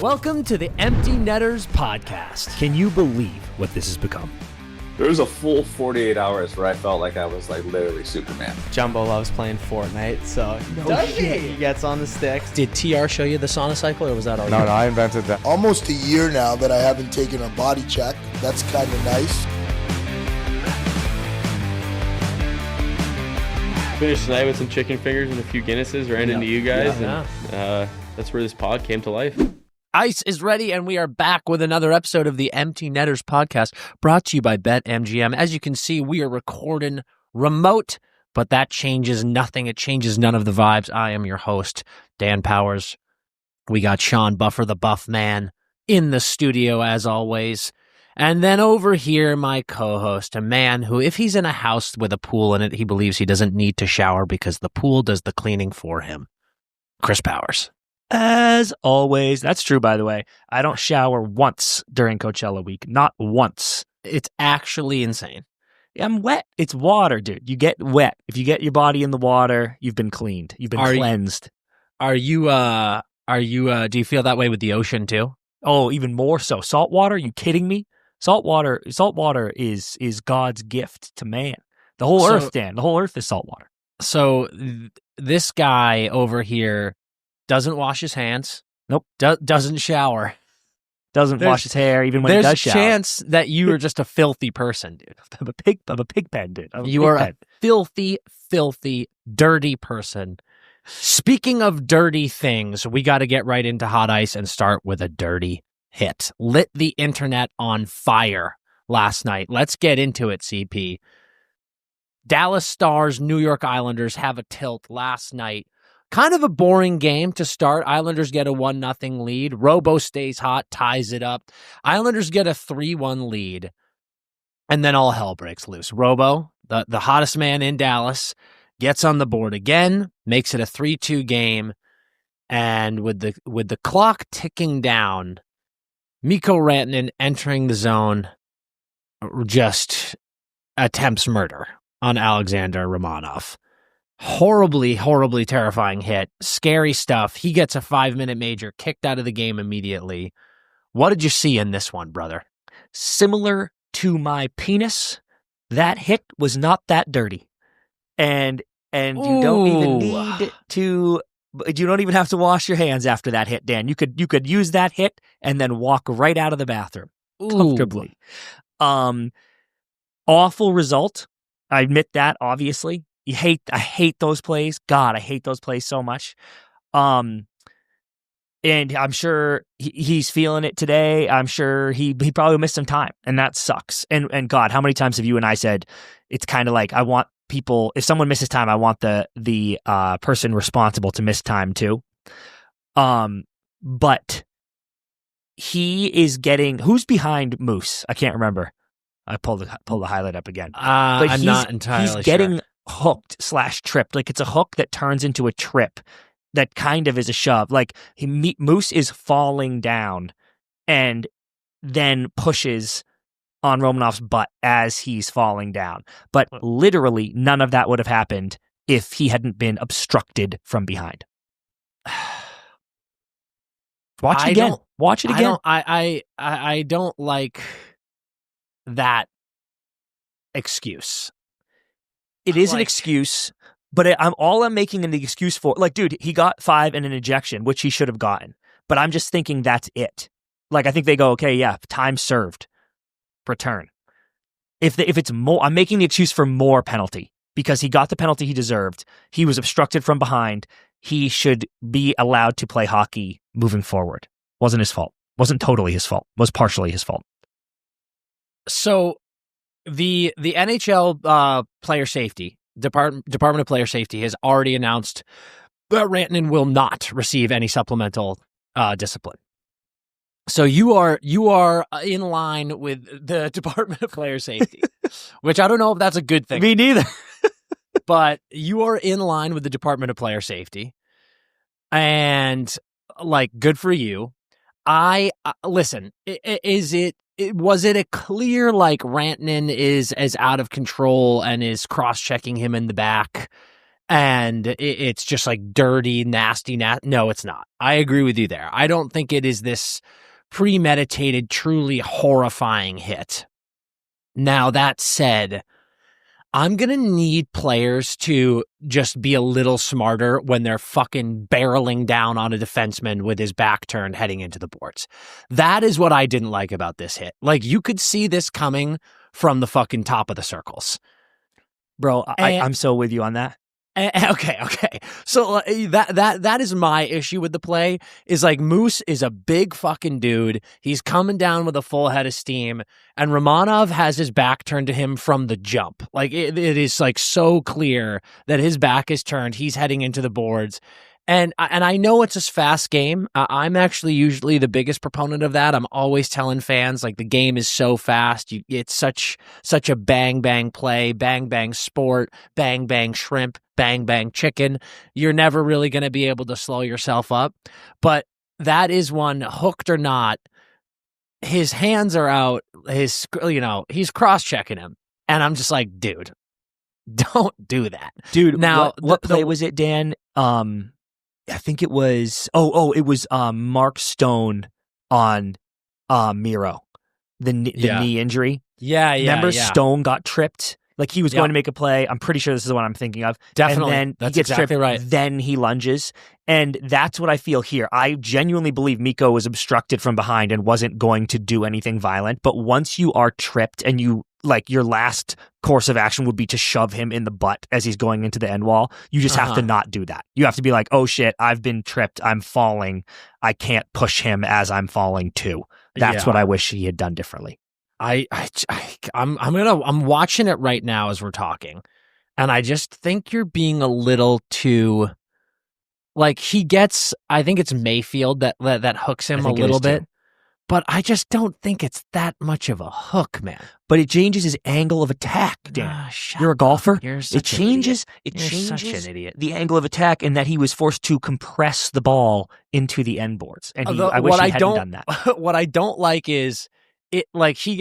Welcome to the Empty Netters podcast. Can you believe what this has become? There was a full 48 hours where I felt like I was like literally Superman. Jumbo loves playing Fortnite, so he gets on the sticks. Did TR show you the sauna cycle, or was that already? No, I invented that. Almost a year now that I haven't taken a body check. That's kind of nice. Finished tonight with some chicken fingers and a few Guinnesses, ran into you guys, and that's where this pod came to life. Ice is ready, and we are back with another episode of the Empty Netters podcast, brought to you by BetMGM. As you can see, we are recording remote, but that changes nothing. It changes none of the vibes. I am your host, Dan Powers. We got Sean Buffer, the Buff Man, in the studio, as always. And then over here, my co-host, a man who, if he's in a house with a pool in it, he believes he doesn't need to shower because the pool does the cleaning for him. Chris Powers. As always, that's true, by the way. I don't shower once during Coachella week. Not once. It's actually insane. I'm wet. It's water, dude. You get wet. If you get your body in the water, you've been cleaned. You've been cleansed. Do you feel that way with the ocean too? Oh, even more so. Salt water? Are you kidding me? Salt water is God's gift to man. The whole earth, Dan. The whole earth is salt water. So this guy over here doesn't wash his hands. Nope. Doesn't shower. Doesn't wash his hair even when he does shower. There's a chance that you are just a filthy person, dude. I'm a pig pen, dude. You are a filthy, filthy, dirty person. Speaking of dirty things, we got to get right into hot ice and start with a dirty hit. Lit the internet on fire last night. Let's get into it, CP. Dallas Stars, New York Islanders have a tilt last night. Kind of a boring game to start. Islanders get a 1-0 lead. Robo stays hot, ties it up. Islanders get a 3-1 lead. And then all hell breaks loose. Robo, the hottest man in Dallas, gets on the board again, makes it a 3-2 game. And with the clock ticking down, Mikko Rantanen entering the zone just attempts murder on Alexander Romanov. Horribly, horribly terrifying hit. Scary stuff. He gets a 5-minute major, kicked out of the game immediately. What did you see in this one, brother? Similar to my penis, that hit was not that dirty. And you don't even need to... You don't even have to wash your hands after that hit, Dan. You could use that hit and then walk right out of the bathroom comfortably. Awful result. I admit that, obviously. I hate those plays. God, I hate those plays so much. And I'm sure he's feeling it today. I'm sure he probably missed some time, and that sucks. And God, how many times have you and I said it's kind of like I want people, if someone misses time, I want the person responsible to miss time too. But he is getting, who's behind Moose? I can't remember. I pulled the highlight up again. But I'm not entirely sure. He's getting hooked / tripped. Like it's a hook that turns into a trip that kind of is a shove. Like Moose is falling down and then pushes on Romanov's butt as he's falling down. But literally none of that would have happened if he hadn't been obstructed from behind. Watch it again. Watch it again. I don't like that excuse. It is an excuse, but I'm making an excuse for, like, dude, he got 5 and an ejection, which he should have gotten. But I'm just thinking that's it. Like, I think they go, okay, yeah, time served. Return. If it's more, I'm making the excuse for more penalty because he got the penalty he deserved. He was obstructed from behind. He should be allowed to play hockey moving forward. Wasn't his fault. Wasn't totally his fault. Was partially his fault. So the NHL player safety Department of Player Safety has already announced that Rantanen will not receive any supplemental discipline. So you are in line with the Department of Player Safety, which I don't know if that's a good thing. Me neither. But you are in line with the Department of Player Safety, and like, good for you. Listen. Was it a clear, like, Rantanen is as out of control and is cross-checking him in the back and it's just like dirty, nasty. No, it's not. I agree with you there. I don't think it is this premeditated, truly horrifying hit. Now, that said, I'm going to need players to just be a little smarter when they're fucking barreling down on a defenseman with his back turned heading into the boards. That is what I didn't like about this hit. Like, you could see this coming from the fucking top of the circles. Bro, I'm so with you on that. Okay. So that is my issue with the play, is like Moose is a big fucking dude. He's coming down with a full head of steam, and Romanov has his back turned to him from the jump. Like it is like so clear that his back is turned. He's heading into the boards. And I know it's a fast game. I'm actually usually the biggest proponent of that. I'm always telling fans, like, the game is so fast. It's such a bang, bang play, bang, bang sport, bang, bang shrimp, bang, bang chicken. You're never really going to be able to slow yourself up. But that is one, hooked or not, his hands are out. He's cross-checking him. And I'm just like, dude, don't do that. Dude, now, what play was it, Dan? I think it was it was Mark Stone on Miro, the knee injury. Yeah. Remember Stone got tripped? Like he was going to make a play. I'm pretty sure this is the one I'm thinking of. Definitely. And then That's he gets exactly tripped, right. Then he lunges. And that's what I feel here. I genuinely believe Mikko was obstructed from behind and wasn't going to do anything violent. But once you are tripped and you, like, your last course of action would be to shove him in the butt as he's going into the end wall, you just have to not do that. You have to be like, oh shit, I've been tripped. I'm falling. I can't push him as I'm falling too. That's what I wish he had done differently. I'm watching it right now as we're talking, and I just think you're being a little too, like, I think it's Mayfield that hooks him a little bit, but I just don't think it's that much of a hook, man. But it changes his angle of attack, Dan. You're a golfer. It changes such an idiot. The angle of attack, in that he was forced to compress the ball into the end boards, and I wish he hadn't done that. What I don't like is it, like, he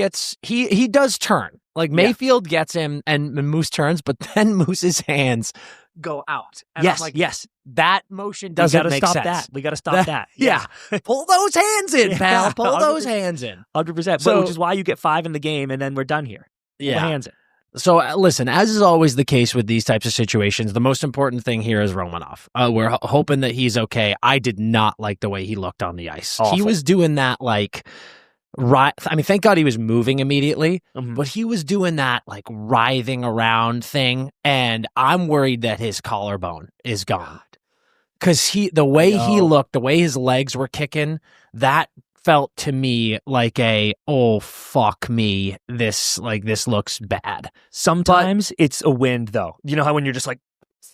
does turn. Like, Mayfield gets him and Moose turns, but then Moose's hands go out. And yes, I'm like, yes. That motion doesn't make sense. We got to stop that. Yeah. Pull those hands in, pal. Pull those hands in. 100%. So, which is why you get 5 in the game, and then we're done here. Pull the hands in. So, listen, as is always the case with these types of situations, the most important thing here is Romanov. We're hoping that he's okay. I did not like the way he looked on the ice. Awful. He was doing that, like, right. I mean, thank God he was moving immediately, but he was doing that, like, writhing around thing, and I'm worried that his collarbone is gone. Because the way he looked, the way his legs were kicking, that felt to me like oh, fuck me, this looks bad. Sometimes it's a wind, though. You know how when you're just like,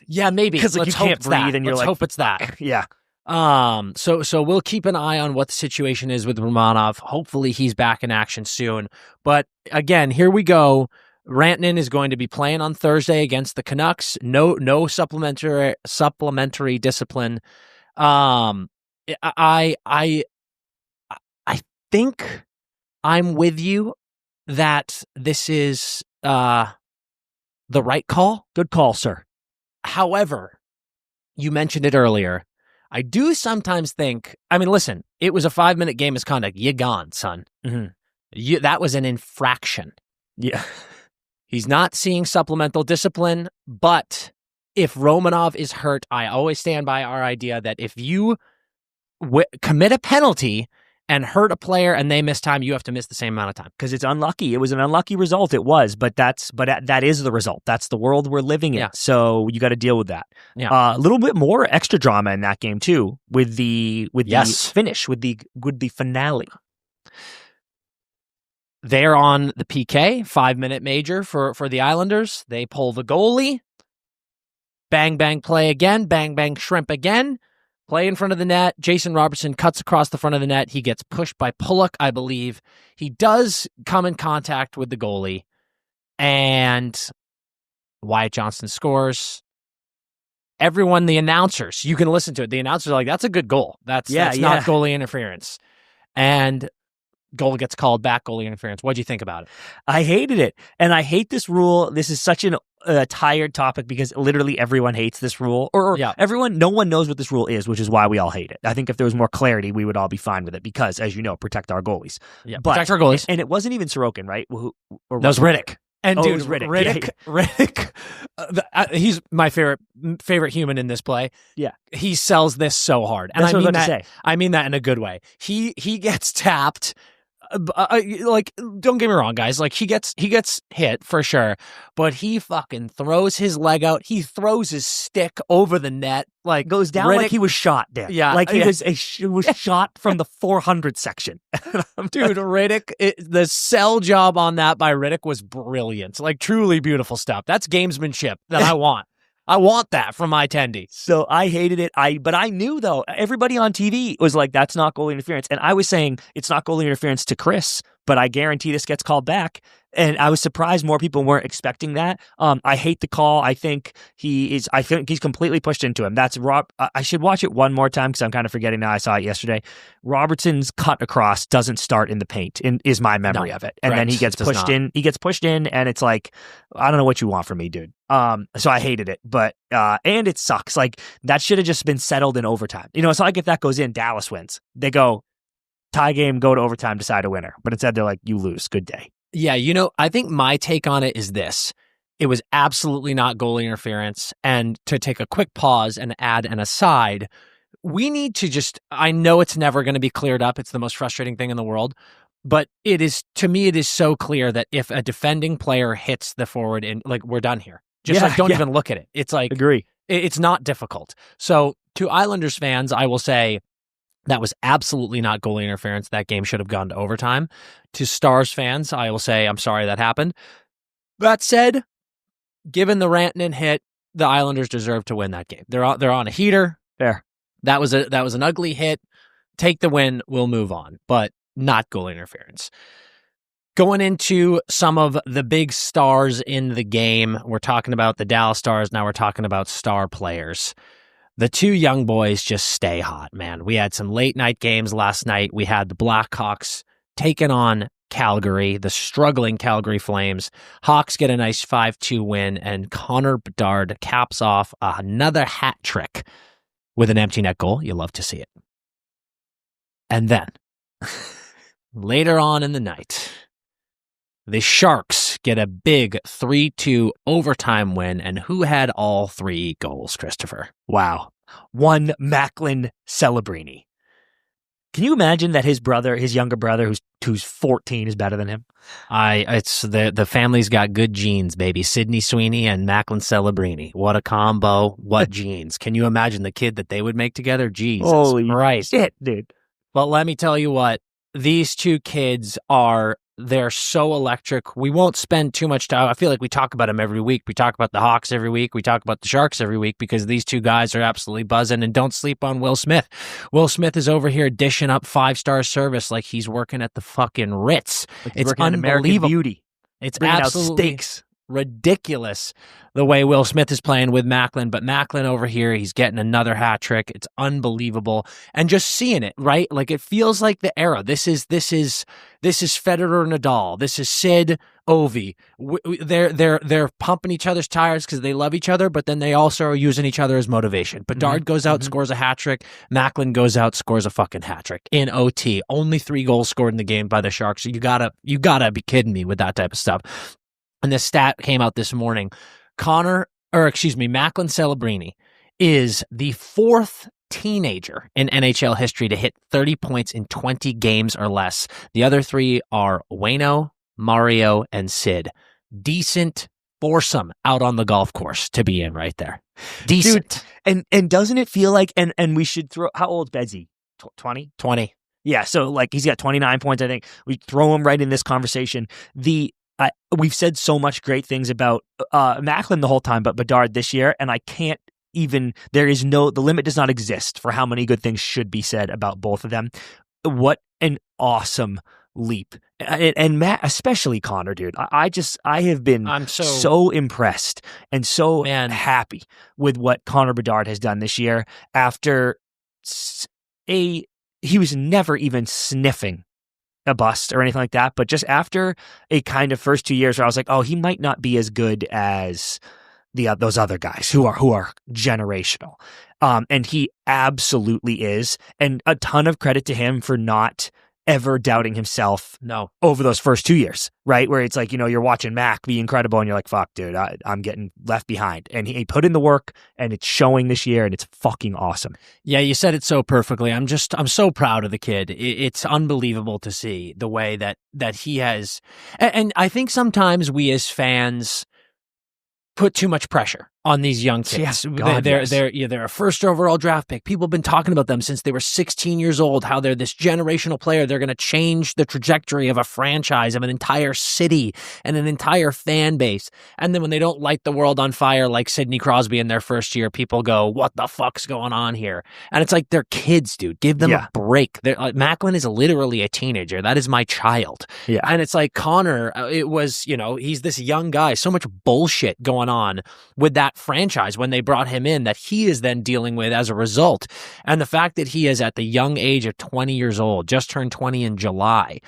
yeah, maybe. Because, like, you can't breathe, and you're like, hope it's that. Yeah. So we'll keep an eye on what the situation is with Romanov. Hopefully he's back in action soon. But again, here we go. Rantanen is going to be playing on Thursday against the Canucks. No supplementary discipline. I think I'm with you that this is the right call. Good call, sir. However, you mentioned it earlier. I do sometimes think, I mean, listen, it was a 5-minute game misconduct. You gone, son. Mm-hmm. That was an infraction. Yeah. He's not seeing supplemental discipline, but if Romanov is hurt, I always stand by our idea that if you commit a penalty and hurt a player and they miss time, you have to miss the same amount of time. Because it's unlucky. It was an unlucky result. It was, but that is the result. That's the world we're living in. Yeah. So you got to deal with that. Yeah. A little bit more extra drama in that game too, with the finish, with the finale. They're on the PK, 5-minute major for the Islanders. They pull the goalie. Bang, bang, play again. Bang, bang, shrimp again. Play in front of the net. Jason Robertson cuts across the front of the net. He gets pushed by Pulock, I believe. He does come in contact with the goalie. And Wyatt Johnston scores. Everyone, the announcers, you can listen to it. The announcers are like, that's a good goal. That's not goalie interference. And goal gets called back, goalie interference. What'd you think about it? I hated it. And I hate this rule. This is such an a tired topic because literally everyone hates this rule, or no one knows what this rule is, which is why we all hate it. I think if there was more clarity, we would all be fine with it because, as you know, protect our goalies. Yeah, protect our goalies. And it wasn't even Sorokin, right? That was Riddick. And dude, it was Riddick. Riddick, he's my favorite human in this play. Yeah, he sells this so hard, and that's what I was about to say. I mean that in a good way. He gets tapped. Like, don't get me wrong, guys. Like, he gets hit for sure, but he fucking throws his leg out. He throws his stick over the net, like goes down Riddick, like he was shot. Dan. Yeah, like he was shot from the 400 section. Dude, Riddick, the sell job on that by Riddick was brilliant. Like, truly beautiful stuff. That's gamesmanship that I want. I want that from my Tendy. So I hated it. But I knew, though, everybody on TV was like, that's not goalie interference. And I was saying it's not goalie interference to Chris, but I guarantee this gets called back. And I was surprised more people weren't expecting that. I hate the call. I think he's completely pushed into him. That's Rob. I should watch it one more time because I'm kind of forgetting now. I saw it yesterday. Robertson's cut across doesn't start in the paint, is my memory of it. And then he gets pushed in. He gets pushed in, and it's like, I don't know what you want from me, dude. So I hated it, but and it sucks. Like, that should have just been settled in overtime. It's like if that goes in, Dallas wins. They go tie game, go to overtime, decide a winner. But instead, they're like, you lose. Good day. Yeah, I think my take on it is this. It was absolutely not goalie interference. And to take a quick pause and add an aside, we need to I know it's never going to be cleared up. It's the most frustrating thing in the world. But to me, it is so clear that if a defending player hits the forward, we're done here. Don't even look at it. It's like, agree. It's not difficult. So to Islanders fans, I will say, that was absolutely not goalie interference. That game should have gone to overtime. To Stars fans, I will say, I'm sorry that happened. That said, given the Rantanen hit, the Islanders deserve to win that game. They're on a heater. Fair. That was an ugly hit. Take the win. We'll move on, but not goalie interference. Going into some of the big stars in the game, we're talking about the Dallas Stars. Now we're talking about star players. The two young boys just stay hot, man. We had some late night games last night. We had the Blackhawks taking on Calgary, the struggling Calgary Flames. Hawks get a nice 5-2 win, and Connor Bedard caps off another hat trick with an empty net goal. You love to see it. And then, later on in the night, the Sharks get a big 3-2 overtime win, and who had all three goals, Christopher? Wow. One Macklin Celebrini. Can you imagine that his younger brother, who's 14, is better than him? It's the family's got good genes, baby. Sidney Sweeney and Macklin Celebrini. What a combo. What genes. Can you imagine the kid that they would make together? Jesus Holy Christ. Shit, dude. But let me tell you what, these two kids they're so electric. We won't spend too much time. I feel like we talk about them every week. We talk about the Hawks every week. We talk about the Sharks every week because these two guys are absolutely buzzing. And don't sleep on Will Smith. Will Smith is over here dishing up 5-star service like he's working at the fucking Ritz. It's unbelievable. Beauty. It's bringing absolutely out steaks. Ridiculous the way Will Smith is playing with Macklin, but Macklin over here, he's getting another hat trick. It's unbelievable. And just seeing it, right? Like, it feels like the era. This is Federer Nadal. This is Sid Ovi. They're pumping each other's tires because they love each other, but then they also are using each other as motivation. Bedard goes out, scores a hat trick. Macklin goes out, scores a fucking hat trick in OT. Only 3 goals scored in the game by the Sharks. You gotta be kidding me with that type of stuff. And this stat came out this morning. Macklin Celebrini is the 4th teenager in NHL history to hit 30 points in 20 games or less. The other 3 are Waino, Mario, and Sid. Decent foursome out on the golf course to be in right there. Decent. Dude, and doesn't it feel like, and we should throw, how old's Bedsy? 20? 20. Yeah, so like he's got 29 points, I think. We throw him right in this conversation. We've said so much great things about Macklin the whole time, but Bedard this year, and I can't even, the limit does not exist for how many good things should be said about both of them. What an awesome leap. And Matt, especially Connor, dude. I'm so impressed and so happy with what Connor Bedard has done this year after he was never even sniffing a bust or anything like that, but just after a kind of first 2 years where I was like, oh, he might not be as good as those other guys who are generational. And he absolutely is. And a ton of credit to him for not ever doubting himself over those first 2 years, right? Where it's like, you're watching Mack be incredible and you're like, fuck, dude, I'm getting left behind. And he put in the work and it's showing this year and it's fucking awesome. Yeah, you said it so perfectly. I'm so proud of the kid. It's unbelievable to see the way that he has. And I think sometimes we as fans put too much pressure on these young kids. They're a first overall draft pick. People have been talking about them since they were 16 years old, how they're this generational player. They're going to change the trajectory of a franchise, of an entire city and an entire fan base. And then when they don't light the world on fire like Sidney Crosby in their first year, people go, what the fuck's going on here? And it's like, they're kids, dude. Give them a break. Macklin is literally a teenager. That is my child. Yeah. And it's like Connor, it was, he's this young guy, so much bullshit going on with that franchise when they brought him in that he is then dealing with as a result. And the fact that he is at the young age of 20 years old, just turned 20 in July,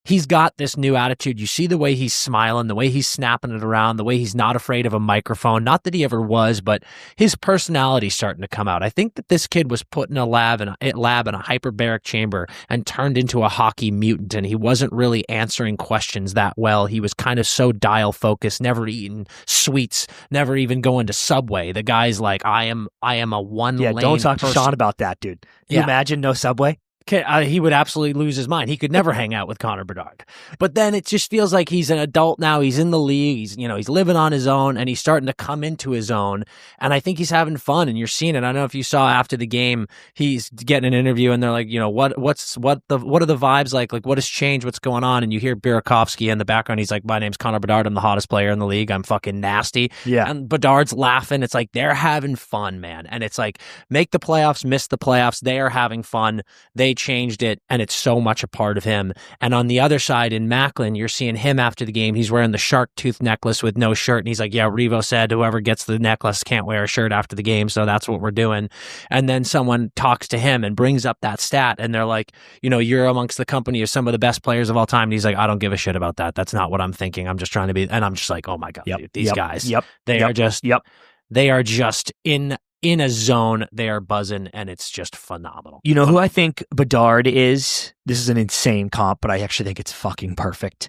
he's got this new attitude. You see the way he's smiling, the way he's snapping it around, the way he's not afraid of a microphone. Not that he ever was, but his personality's starting to come out. I think that this kid was put in a lab in a hyperbaric chamber and turned into a hockey mutant, and he wasn't really answering questions that well. He was kind of so dial focused, never eating sweets, never even going to Subway. The guy's like, I am a one lane. Yeah, don't talk to Sean about that, dude. You imagine no Subway? He would absolutely lose his mind. He could never hang out with Connor Bedard. But then it just feels like he's an adult now. He's in the league. He's living on his own, and he's starting to come into his own. And I think he's having fun, and you're seeing it. I don't know if you saw after the game, he's getting an interview, and they're like, what are the vibes like? Like, what has changed? What's going on? And you hear Burakovsky in the background. He's like, my name's Connor Bedard. I'm the hottest player in the league. I'm fucking nasty. Yeah. And Bedard's laughing. It's like, they're having fun, man. And it's like, make the playoffs, miss the playoffs. They are having fun. They changed it. And it's so much a part of him. And on the other side, in Macklin, you're seeing him after the game. He's wearing the shark tooth necklace with no shirt. And he's like, yeah, Revo said whoever gets the necklace can't wear a shirt after the game. So that's what we're doing. And then someone talks to him and brings up that stat. And they're like, you're amongst the company of some of the best players of all time. And he's like, I don't give a shit about that. That's not what I'm thinking. I'm just trying to be. And I'm just like, oh my God, dude, these guys, they are just in a zone. They are buzzing, and it's just phenomenal. You know who I think Bedard is? This is an insane comp, but I actually think it's fucking perfect.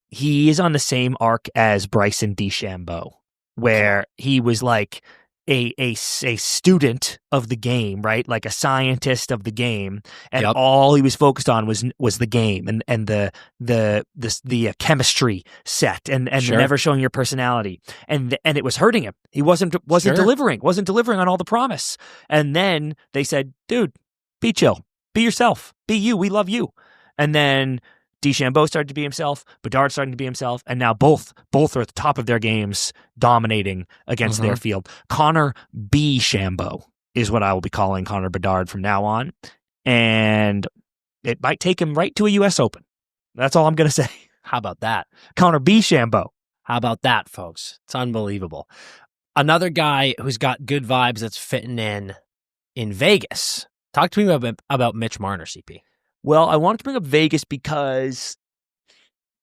He is on the same arc as Bryson DeChambeau, where he was like a student of the game, right? Like a scientist of the game, and all he was focused on was the game and the chemistry set and never showing your personality, and it was hurting him. He wasn't delivering on all the promise. And then they said, dude, be chill, be yourself, be you. We love you. And then DeChambeau started to be himself, Bedard starting to be himself, and now both are at the top of their games, dominating against their field. Connor B. Shambo is what I will be calling Connor Bedard from now on, and it might take him right to a U.S. Open. That's all I'm going to say. How about that? Connor B. Shambo. How about that, folks? It's unbelievable. Another guy who's got good vibes that's fitting in Vegas. Talk to me about Mitch Marner, CP. Well, I wanted to bring up Vegas because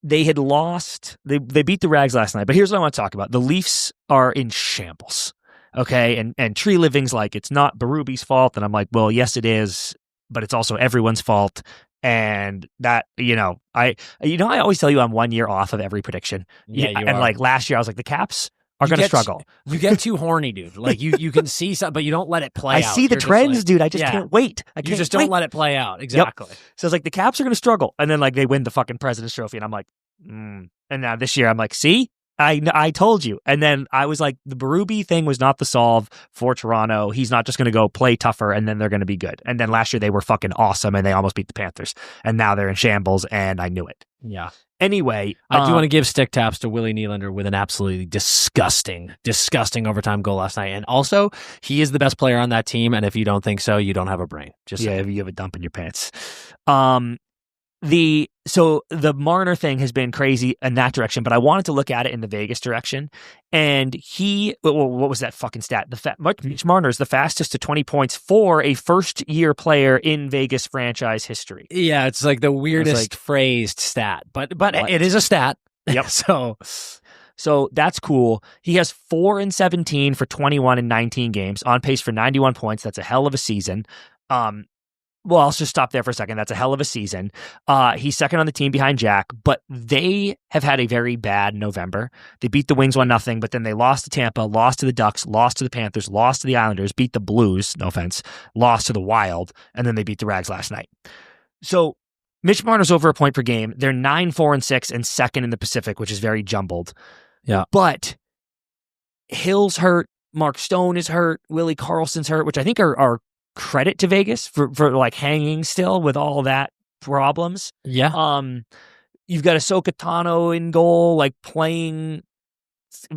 they had lost. They beat the Rags last night, but here's what I want to talk about. The Leafs are in shambles, okay? And Tree Living's like, it's not Berube's fault. And I'm like, well, yes, it is, but it's also everyone's fault. And that, I always tell you I'm 1 year off of every prediction. Yeah, you and are. Like last year, I was like, the Caps are going to struggle. You get too horny, dude. Like you can see something, but you don't let it play out. I see the trends, dude. I just can't wait. You just don't let it play out. Exactly. Yep. So it's like the Caps are going to struggle. And then like they win the fucking President's Trophy. And I'm like, And now this year I'm like, see? I told you. And then I was like, the Berube thing was not the solve for Toronto. He's not just going to go play tougher and then they're going to be good. And then last year they were fucking awesome and they almost beat the Panthers. And now they're in shambles and I knew it. Yeah. Anyway. I do want to give stick taps to Willie Nylander with an absolutely disgusting overtime goal last night. And also, he is the best player on that team. And if you don't think so, you don't have a brain. You have a dump in your pants. So the Marner thing has been crazy in that direction, but I wanted to look at it in the Vegas direction. And what was that fucking stat? Mitch Marner is the fastest to 20 points for a first-year player in Vegas franchise history. Yeah, it's like the weirdest phrased stat, but it is a stat. Yep. So that's cool. He has 4-17 for 21 in 19 games, on pace for 91 points. That's a hell of a season. Well, I'll just stop there for a second. That's a hell of a season. He's second on the team behind Jack, but they have had a very bad November. They beat the Wings 1-0, but then they lost to Tampa, lost to the Ducks, lost to the Panthers, lost to the Islanders, beat the Blues, no offense, lost to the Wild, and then they beat the Rags last night. So Mitch Marner's over a point per game. They're 9-4-6 and second in the Pacific, which is very jumbled. Yeah. But Hill's hurt, Mark Stone is hurt, Willie Karlsson's hurt, which I think are credit to Vegas for like hanging still with all that problems. Yeah. You've got Ahsoka Tano in goal, like playing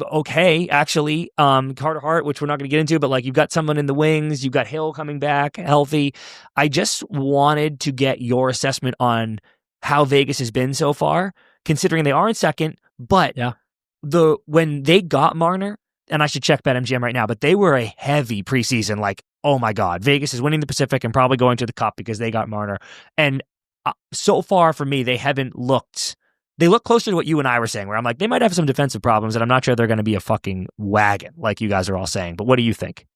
okay, actually. Carter Hart, which we're not going to get into, but like you've got someone in the wings, you've got Hill coming back healthy. I just wanted to get your assessment on how Vegas has been so far, considering they are in second, but when they got Marner, and I should check BetMGM right now, but they were a heavy preseason, like, oh my God, Vegas is winning the Pacific and probably going to the Cup because they got Marner. And so far for me, they look closer to what you and I were saying, where I'm like, they might have some defensive problems and I'm not sure they're going to be a fucking wagon like you guys are all saying. But what do you think?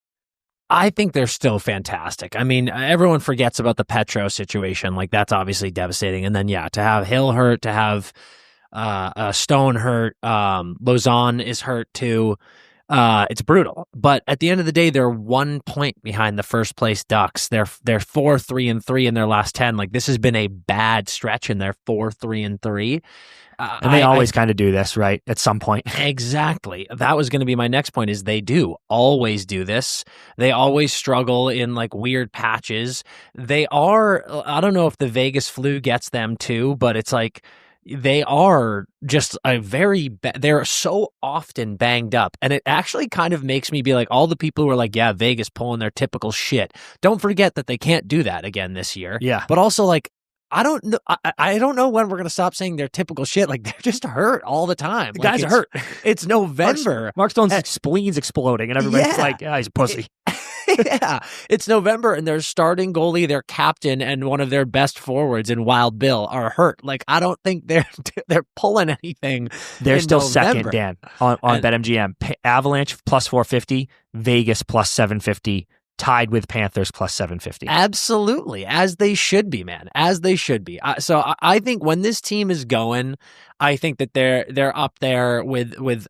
I think they're still fantastic. I mean, everyone forgets about the Petro situation. Like, that's obviously devastating. And then, to have Hill hurt, to have Stone hurt, Lausanne is hurt too. It's brutal, but at the end of the day, they're 1 point behind the first place Ducks. They're 4-3-3 in their last 10. Like, this has been a bad stretch, and they're 4-3-3. And they always kind of do this, right? At some point. Exactly. That was going to be my next point. Is they do always do this. They always struggle in like weird patches. They are. I don't know if the Vegas flu gets them too, but it's like, they are just they're so often banged up. And it actually kind of makes me be like, all the people who are like, yeah, Vegas pulling their typical shit. Don't forget that they can't do that again this year. Yeah. But also, like, I don't know. I don't know when we're going to stop saying they're typical shit. Like, they're just hurt all the time. The guys are hurt. It's November. Mark Stone's spleen's exploding and everybody's like, he's a pussy. Yeah, it's November and their starting goalie, their captain, and one of their best forwards in Wild Bill are hurt. Like, I don't think they're pulling anything. They're still November. second, Dan, on BetMGM. Avalanche plus 450, Vegas plus 750, tied with Panthers plus 750. Absolutely, as they should be, man. As they should be. So I think when this team is going, I think that they're up there with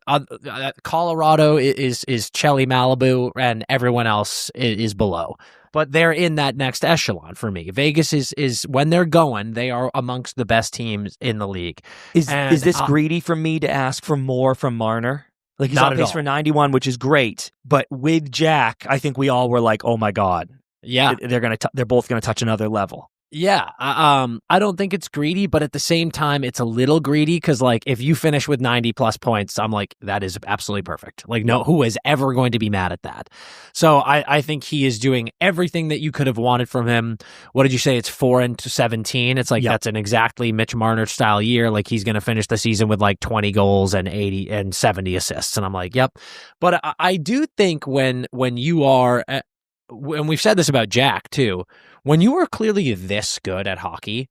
Colorado is Chelly Malibu, and everyone else is below. But they're in that next echelon for me. Vegas is when they're going, they are amongst the best teams in the league. Is this greedy for me to ask for more from Marner? Like, he's on pace for 91, which is great. But with Jack, I think we all were like, oh my God. Yeah. They're both going to touch another level. Yeah. I don't think it's greedy, but at the same time, it's a little greedy because, like, if you finish with 90 plus points, I'm like, that is absolutely perfect. Like, no, who is ever going to be mad at that? So I think he is doing everything that you could have wanted from him. What did you say? It's 4-17. It's like, That's an exactly Mitch Marner style year. Like, he's going to finish the season with like 20 goals and 80 and 70 assists. And I'm like, yep. But I do think when you are, and we've said this about Jack too, when you are clearly this good at hockey,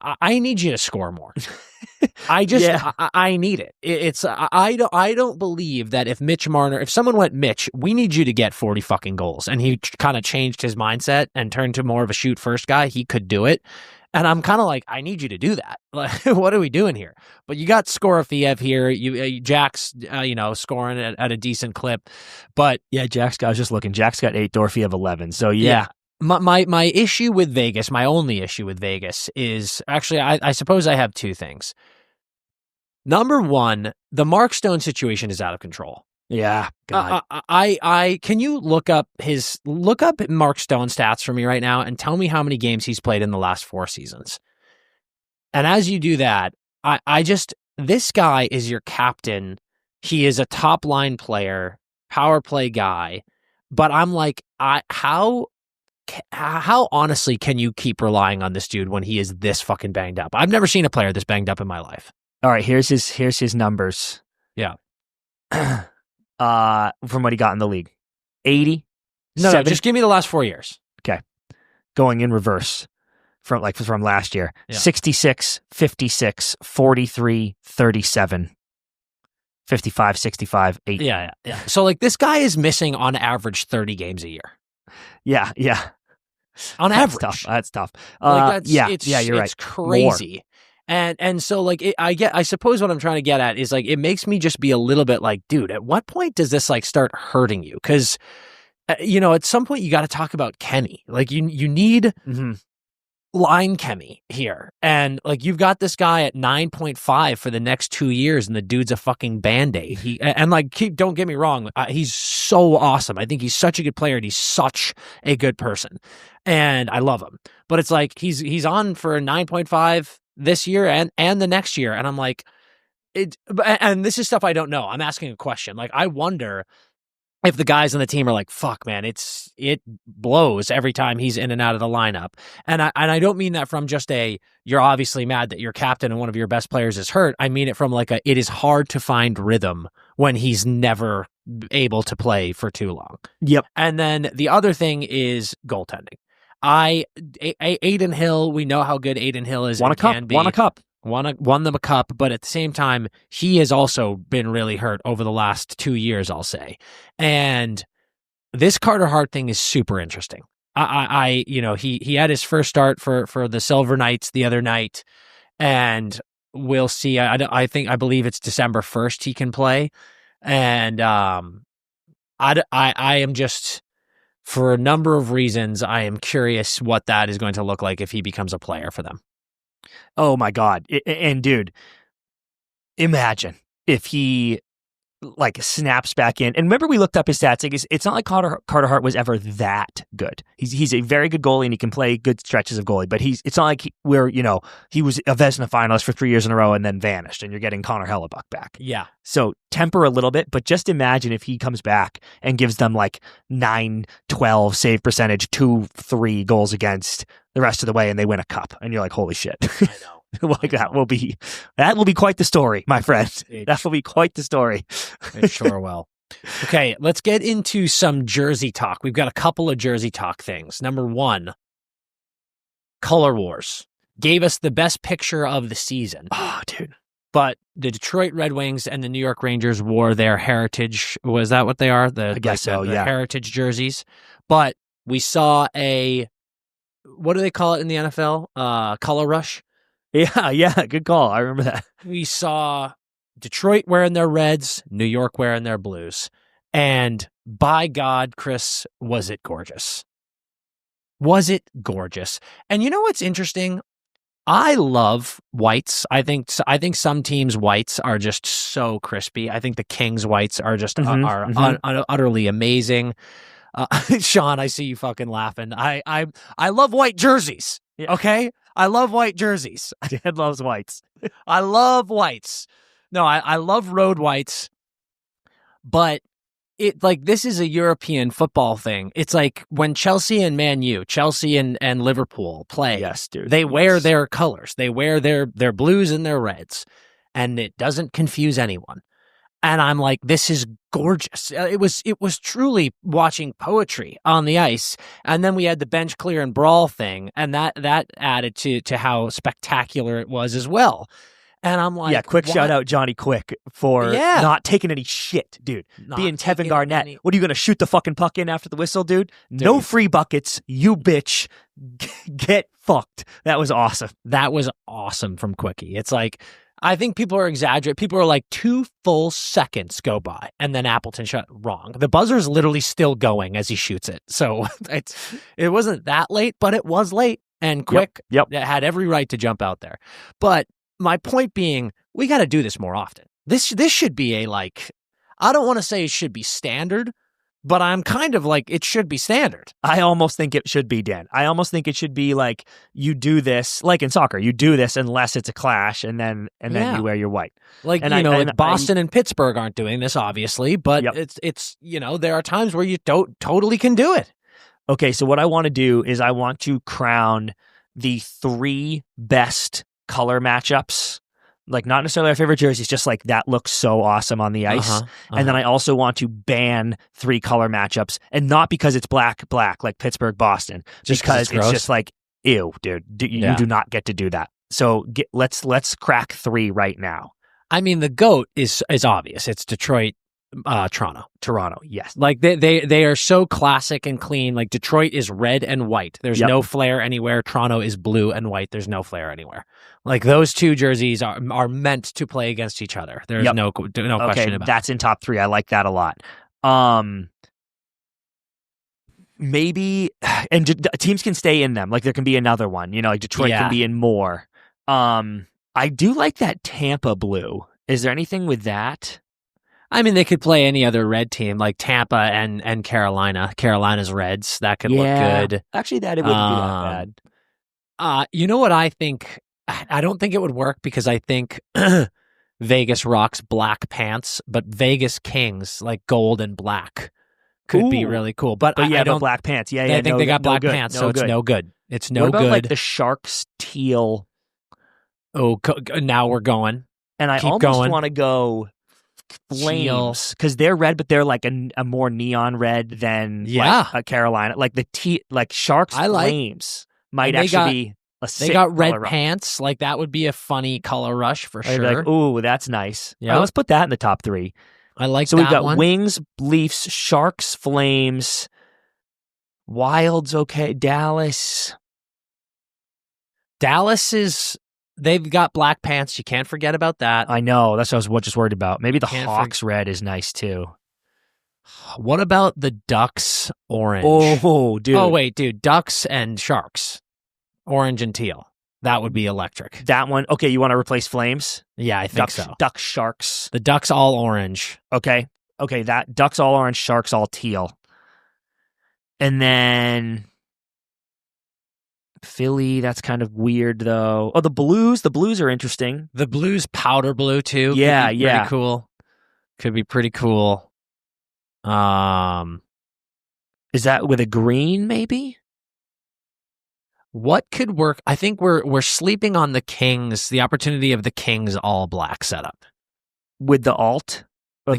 I need you to score more. I need it. I don't believe that if someone went, Mitch, we need you to get 40 fucking goals, and he kind of changed his mindset and turned to more of a shoot first guy, he could do it. And I'm kind of like, I need you to do that. Like, what are we doing here? But you got Skorofiev here. Jack's, scoring at a decent clip. But yeah, I was just looking. Jack's got 8, Dorofiev 11. So yeah. My issue with Vegas, my only issue with Vegas is actually, I suppose I have two things. Number one, the Mark Stone situation is out of control. Yeah. God. Can you look up Mark Stone stats for me right now and tell me how many games he's played in the last 4 seasons? And as you do that, this guy is your captain. He is a top line player, power play guy. But I'm like, how how honestly can you keep relying on this dude when he is this fucking banged up? I've never seen a player this banged up in my life. All right, here's his numbers. Yeah. From what he got in the league. 80. No, just give me the last 4 years. Okay. Going in reverse from last year. Yeah. 66, 56, 43, 37. 55, 65, 80. Yeah. So, like, this guy is missing on average 30 games a year. Yeah. On average. That's tough. You're right. It's crazy. More. And so, like, I suppose what I'm trying to get at is, like, it makes me just be a little bit like, dude, at what point does this, like, start hurting you? Because, at some point you got to talk about Kenny. Like, you need line chemi here. And, like, you've got this guy at 9.5 for the next 2 years, and the dude's a fucking Band-Aid. Don't get me wrong, he's so awesome. I think he's such a good player, and he's such a good person. And I love him. But it's like, he's on for 9.5 this year and the next year. And I'm like, and this is stuff I don't know. I'm asking a question. Like, I wonder if the guys on the team are like, fuck, man, it blows every time he's in and out of the lineup. And I don't mean that from just you're obviously mad that your captain and one of your best players is hurt. I mean it from like it is hard to find rhythm when he's never able to play for too long. Yep. And then the other thing is goaltending. Adin Hill, we know how good Adin Hill is. Won a cup. Won them a cup, but at the same time, he has also been really hurt over the last 2 years, I'll say. And this Carter Hart thing is super interesting. He had his first start for the Silver Knights the other night, and we'll see. I believe it's December 1st he can play, and I am just, for a number of reasons, I am curious what that is going to look like if he becomes a player for them. Oh my God. And dude, imagine if he like snaps back in. And remember, we looked up his stats. Like, it's not like Carter Hart was ever that good. He's a very good goalie, and he can play good stretches of goalie, but it's not like he was a Vezina finalist for 3 years in a row and then vanished, and you're getting Connor Hellebuck back. Yeah. So temper a little bit, but just imagine if he comes back and gives them like 9-12 save percentage, 2-3 goals against the rest of the way, and they win a cup, and you're like, holy shit. I know. Like, that will be quite the story, my friend. That will be quite the story. It sure will. Okay, let's get into some jersey talk. We've got a couple of jersey talk things. Number one, Color Wars gave us the best picture of the season. Oh, dude. But the Detroit Red Wings and the New York Rangers wore their heritage. Was that what they are? I guess so, the yeah. Heritage jerseys. But we saw what do they call it in the NFL? Color rush? Yeah, good call. I remember that. We saw Detroit wearing their reds, New York wearing their blues. And by God, Chris, was it gorgeous? Was it gorgeous? And you know what's interesting? I love whites. I think some teams' whites are just so crispy. I think the Kings' whites are just utterly amazing. Sean, I see you fucking laughing. I love white jerseys. Yeah. Okay? I love white jerseys. Dad loves whites. I love whites. No, I love road whites, but this is a European football thing. It's like when Chelsea and Man U, Chelsea and Liverpool play. Yes, dude. They wear their colors. They wear their blues and their reds, and it doesn't confuse anyone. And I'm like, this is gorgeous. It was truly watching poetry on the ice. And then we had the bench clear and brawl thing, and that added to how spectacular it was as well. And I'm like, quick shout out Johnny Quick for not taking any shit, dude. Being Kevin Garnett. What are you going to shoot the fucking puck in after the whistle, dude? No free buckets, you bitch. Get fucked. That was awesome. That was awesome from Quickie. It's like, I think people are exaggerating. People are like 2 full seconds go by, and then Appleton shot wrong. The buzzer's literally still going as he shoots it. So it wasn't that late, but it was late. And Quick had every right to jump out there. But my point being, we got to do this more often. This should be I don't want to say it should be standard, but I'm kind of like, it should be standard. I almost think it should be, Dan. I almost think it should be like, you do this, like in soccer, you do this unless it's a clash, and then you wear your white. Like, Boston and Pittsburgh aren't doing this, obviously, but it's there are times where you totally can do it. Okay, so what I want to do is I want to crown the 3 best color matchups. Like, not necessarily our favorite jerseys, just like that looks so awesome on the ice. And then I also want to ban 3 color matchups, and not because it's black, like Pittsburgh, Boston, just because it's just like, ew, dude, you do not get to do that. So let's crack 3 right now. I mean, the GOAT is obvious. It's Detroit, Toronto. Yes. Like they are so classic and clean. Like Detroit is red and white. There's no flair anywhere. Toronto is blue and white. There's no flair anywhere. Like those 2 jerseys are meant to play against each other. There's no question about it. That's in top 3. I like that a lot. Maybe, and teams can stay in them. Like there can be another one, like Detroit can be in more. I do like that Tampa blue. Is there anything with that? I mean, they could play any other red team, like Tampa and Carolina. Carolina's Reds. That could look good. Actually, it wouldn't be that bad. You know what I think? I don't think it would work because I think Vegas rocks black pants, but Vegas Kings, like gold and black, could be really cool. But I don't black pants. Yeah, I think they got black pants, so it's no good. It's no good. What about like the Sharks teal? Oh, now we're going. And I almost want to go Flames because they're red, but they're like a more neon red than like a Carolina. Like like Sharks Flames might actually be a sick. They got red color pants. Like that would be a funny color rush for sure. Like, ooh, that's nice. Yeah, let's put that in the top 3. I like. So that we've got one. Wings, Leafs, Sharks, Flames, Wilds. Okay, Dallas is. They've got black pants. You can't forget about that. I know. That's what I was just worried about. Maybe the Hawks red is nice too. What about the Ducks orange? Oh, dude. Oh, wait, dude. Ducks and Sharks. Orange and teal. That would be electric. That one. Okay, you want to replace Flames? Yeah, I think so. Ducks, Sharks. The Ducks all orange. Okay, that Ducks all orange, Sharks all teal. And then Philly, that's kind of weird though. Oh, the Blues are interesting. The Blues powder blue too. Yeah, pretty cool. Could be pretty cool. Is that with a green maybe? What could work? I think we're sleeping on the Kings, the opportunity of the Kings all black setup. With the alt? Or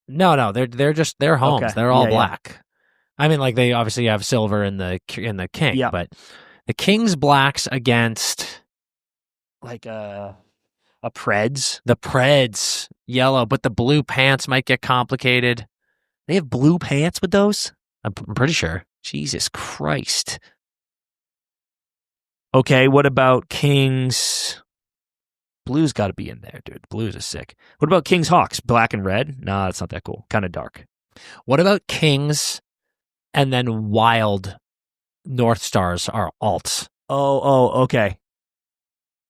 No, they're homes. Okay. They're all black. I mean, like they obviously have silver in the King, but the Kings blacks against like a Preds. The Preds yellow, but the blue pants might get complicated. They have blue pants with those? I'm pretty sure. Jesus Christ. Okay, what about Kings? Blues got to be in there, dude. Blues is sick. What about Kings Hawks? Black and red? Nah, that's not that cool. Kind of dark. What about Kings and then Wild North Stars are alts? Oh, okay.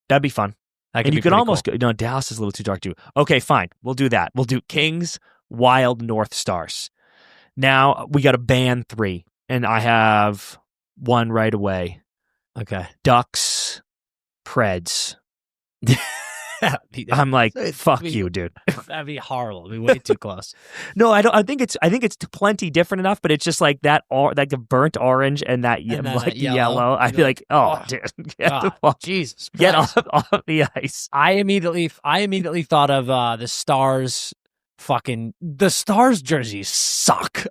That'd be fun. And you could almost go. No, Dallas is a little too dark too. Okay, fine. We'll do that. We'll do Kings, Wild, North Stars. Now we got to ban 3, and I have one right away. Okay. Ducks, Preds. I'm like, fuck you, dude. That'd be horrible. It'd be way too close. No, I don't. I think it's plenty different enough, but it's just like that, like the burnt orange and that yellow. I feel like, dude, Jesus, get off the ice. I immediately thought of the Stars. Fucking the Stars jerseys suck.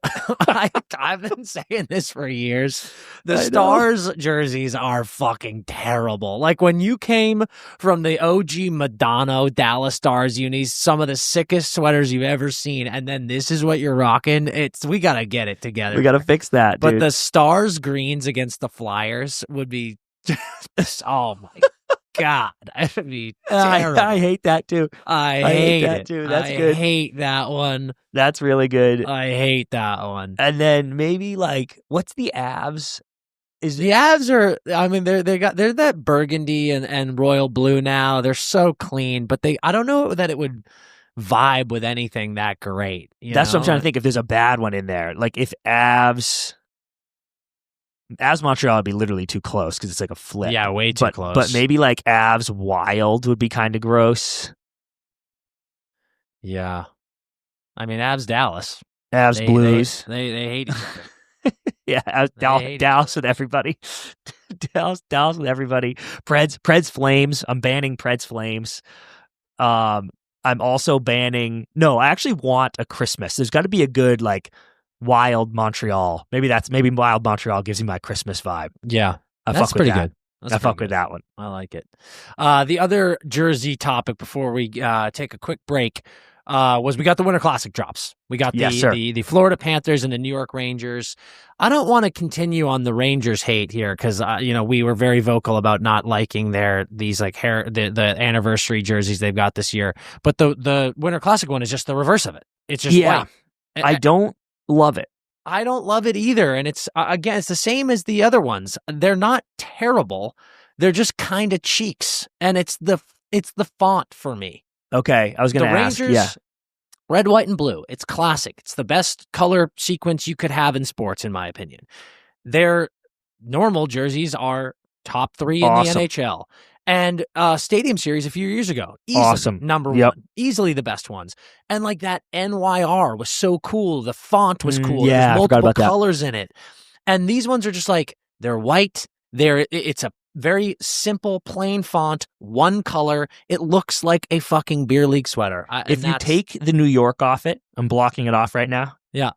I've been saying this for years. The Stars jerseys are fucking terrible. Like when you came from the OG Madonna Dallas Stars unis, some of the sickest sweaters you've ever seen, and then this is what you're rocking. We gotta get it together. We gotta fix that, dude. But the Stars greens against the Flyers would be just, oh my God, that would be terrible. I hate that too. I hate that it. too. That's good. I hate that one. That's really good. I hate that one. And then maybe like, what's the Avs? The Avs are. I mean, they're that burgundy and royal blue now. They're so clean, but I don't know that it would vibe with anything that great. That's what I'm trying to think. If there's a bad one in there, like if Avs Montreal would be literally too close because it's like a flip. Yeah, way too close. But maybe like Avs Wild would be kind of gross. Yeah. I mean, Avs Dallas. Avs Blues. They hate each other. Yeah, Dallas with everybody. Dallas with everybody. Preds Flames. I'm banning Preds Flames. I'm also banning. No, I actually want a Christmas. There's got to be a good like Wild Montreal. Maybe Wild Montreal gives you my Christmas vibe. Yeah, that's pretty good. I fuck with that one. I like it. The other jersey topic before we take a quick break was we got the Winter Classic drops. We got the Florida Panthers and the New York Rangers. I don't want to continue on the Rangers hate here because we were very vocal about not liking these like the anniversary jerseys they've got this year. But the Winter Classic one is just the reverse of it. It's just white. I don't love it. I don't love it either. And it's, again, it's the same as the other ones. They're not terrible. They're just kind of cheeks. And it's the font for me. Okay. I was going to ask. Rangers, yeah. Red, white, and blue. It's classic. It's the best color sequence you could have in sports, in my opinion. Their normal jerseys are top 3 in the NHL. And Stadium Series a few years ago. Easily number one. Easily the best ones. And like that NYR was so cool. The font was cool. There's multiple colors in it. And these ones are just like, they're white. It's a very simple, plain font, one color. It looks like a fucking beer league sweater. If you take the New York off it, I'm blocking it off right now. Yeah.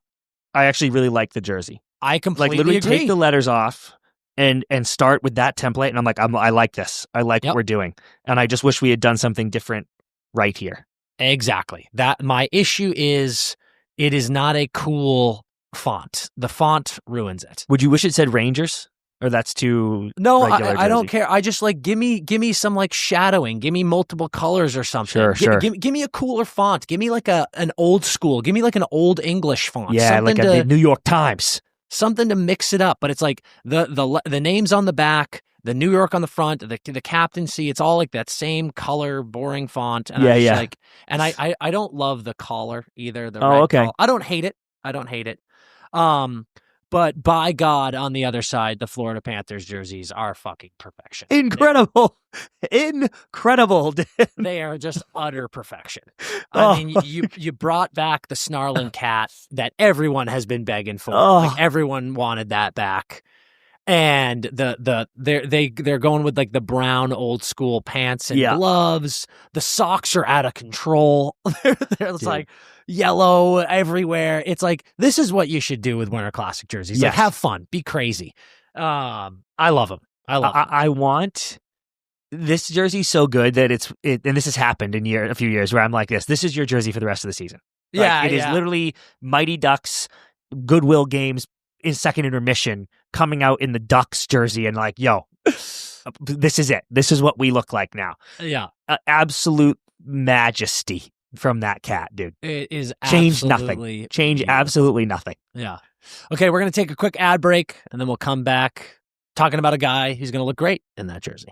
I actually really like the jersey. I completely literally agree. Take the letters off. And start with that template, and I'm like, I like this. I like what we're doing, and I just wish we had done something different right here. Exactly. That my issue is it is not a cool font. The font ruins it. Would you wish it said Rangers, or that's too? No, I don't care. I just like give me some like shadowing. Give me multiple colors or something. Sure. Give me a cooler font. Give me like an old school. Give me like an old English font. Yeah, something like the New York Times. Something to mix it up, but it's like the names on the back, the New York on the front, the captaincy. It's all like that same color, boring font. And I don't love the collar either. The red collar. I don't hate it. But by God, on the other side, the Florida Panthers jerseys are fucking perfection. Incredible. They are just utter perfection. I mean, you brought back the snarling cat that everyone has been begging for. Like everyone wanted that back. And they're going with like the brown old school pants and gloves. The socks are out of control. It's like yellow everywhere. It's like, this is what you should do with Winter Classic jerseys. Like, have fun, be crazy. I love them. I want this jersey so good that and this has happened in a few years where I'm like this. This is your jersey for the rest of the season. Like, it is literally Mighty Ducks Goodwill Games in second intermission coming out in the Ducks jersey and like, yo, this is it. This is what we look like now. Yeah. Absolute majesty from that cat, dude. It is Change nothing. Change absolutely nothing. Yeah. Okay, we're going to take a quick ad break, and then we'll come back talking about a guy who's going to look great in that jersey.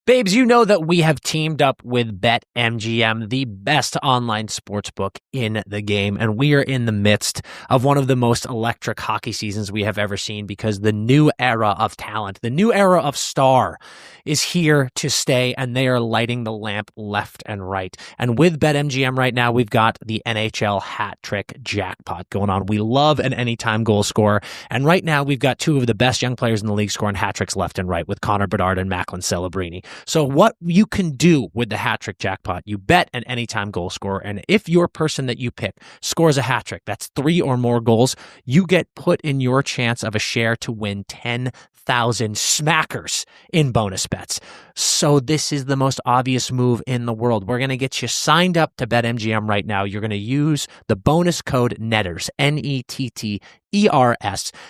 Babes, you know that we have teamed up with BetMGM, the best online sportsbook in the game, and we are in the midst of one of the most electric hockey seasons we have ever seen because the new era of talent, the new era of star is here to stay, and they are lighting the lamp left and right. And with BetMGM right now, we've got the NHL hat trick jackpot going on. We love an anytime goal scorer, and right now we've got two of the best young players in the league scoring hat tricks left and right with Connor Bedard and Macklin Celebrini. So what you can do with the hat trick jackpot, you bet an anytime goal scorer, and if your person that you pick scores a hat trick, that's 3 or more goals, you get put in your chance of a share to win 10,000 smackers in bonus bets. So this is the most obvious move in the world. We're going to get you signed up to BetMGM right now. You're going to use the bonus code NETTERS, NETTERS,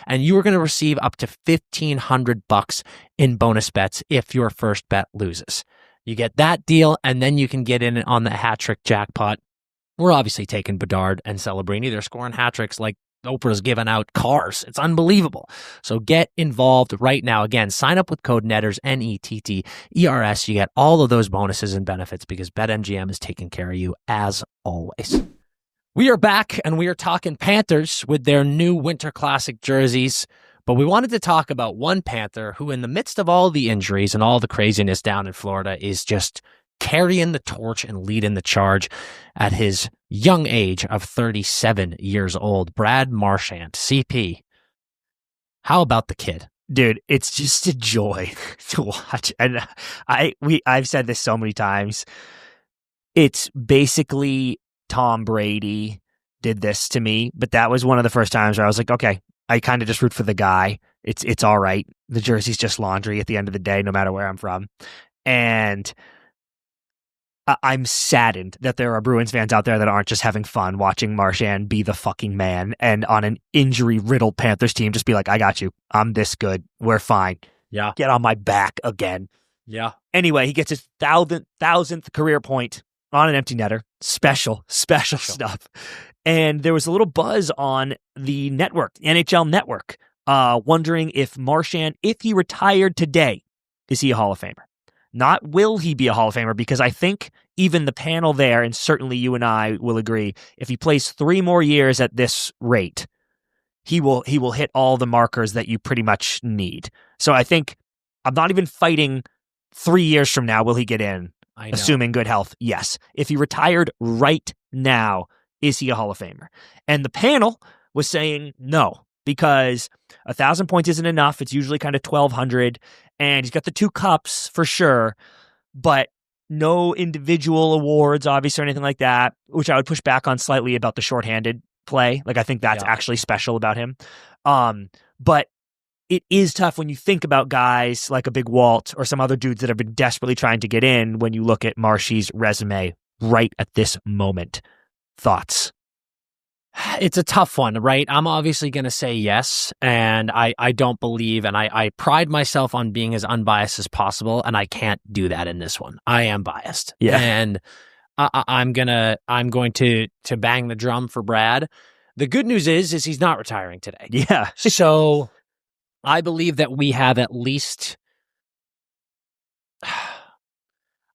and you are going to receive up to $1,500 in bonus bets if your first bet loses. You get that deal, and then you can get in on the hat trick jackpot. We're obviously taking Bedard and Celebrini. They're scoring hat tricks like Oprah's giving out cars. It's unbelievable. So get involved right now. Again, sign up with code NETTERS, NETTERS. You get all of those bonuses and benefits because BetMGM is taking care of you as always. We are back, and we are talking Panthers with their new Winter Classic jerseys. But we wanted to talk about one Panther who, in the midst of all the injuries and all the craziness down in Florida, is just carrying the torch and leading the charge at his young age of 37 years old. Brad Marchand, CP. How about the kid? Dude, it's just a joy to watch. And I've said this so many times. It's basically Tom Brady did this to me, but that was one of the first times where I was like, okay, I kind of just root for the guy. It's all right. The jersey's just laundry at the end of the day, no matter where I'm from. And I'm saddened that there are Bruins fans out there that aren't just having fun watching Marchand be the fucking man and on an injury-riddled Panthers team just be like, I got you. I'm this good. We're fine. Yeah. Get on my back again. Yeah. Anyway, he gets his thousandth career point on an empty netter. Special stuff. And there was a little buzz on the network, the NHL network, wondering if Marchand, if he retired today, is he a Hall of Famer? Not will he be a Hall of Famer, because I think even the panel there, and certainly you and I will agree, if he plays 3 more years at this rate, he will hit all the markers that you pretty much need. So I think I'm not even fighting 3 years from now, will he get in? Assuming good health, yes. If he retired right now, is he a Hall of Famer? And the panel was saying no, because 1,000 points isn't enough. It's usually kind of 1,200. And he's got the 2 cups for sure, but no individual awards, obviously, or anything like that, which I would push back on slightly about the shorthanded play. Like, I think that's actually special about him. But it is tough when you think about guys like a Big Walt or some other dudes that have been desperately trying to get in when you look at Marchy's resume right at this moment. Thoughts? It's a tough one, right? I'm obviously going to say yes, and I don't believe, and I pride myself on being as unbiased as possible, and I can't do that in this one. I am biased. Yeah. And I'm going to bang the drum for Brad. The good news is he's not retiring today. Yeah. So I believe that we have at least,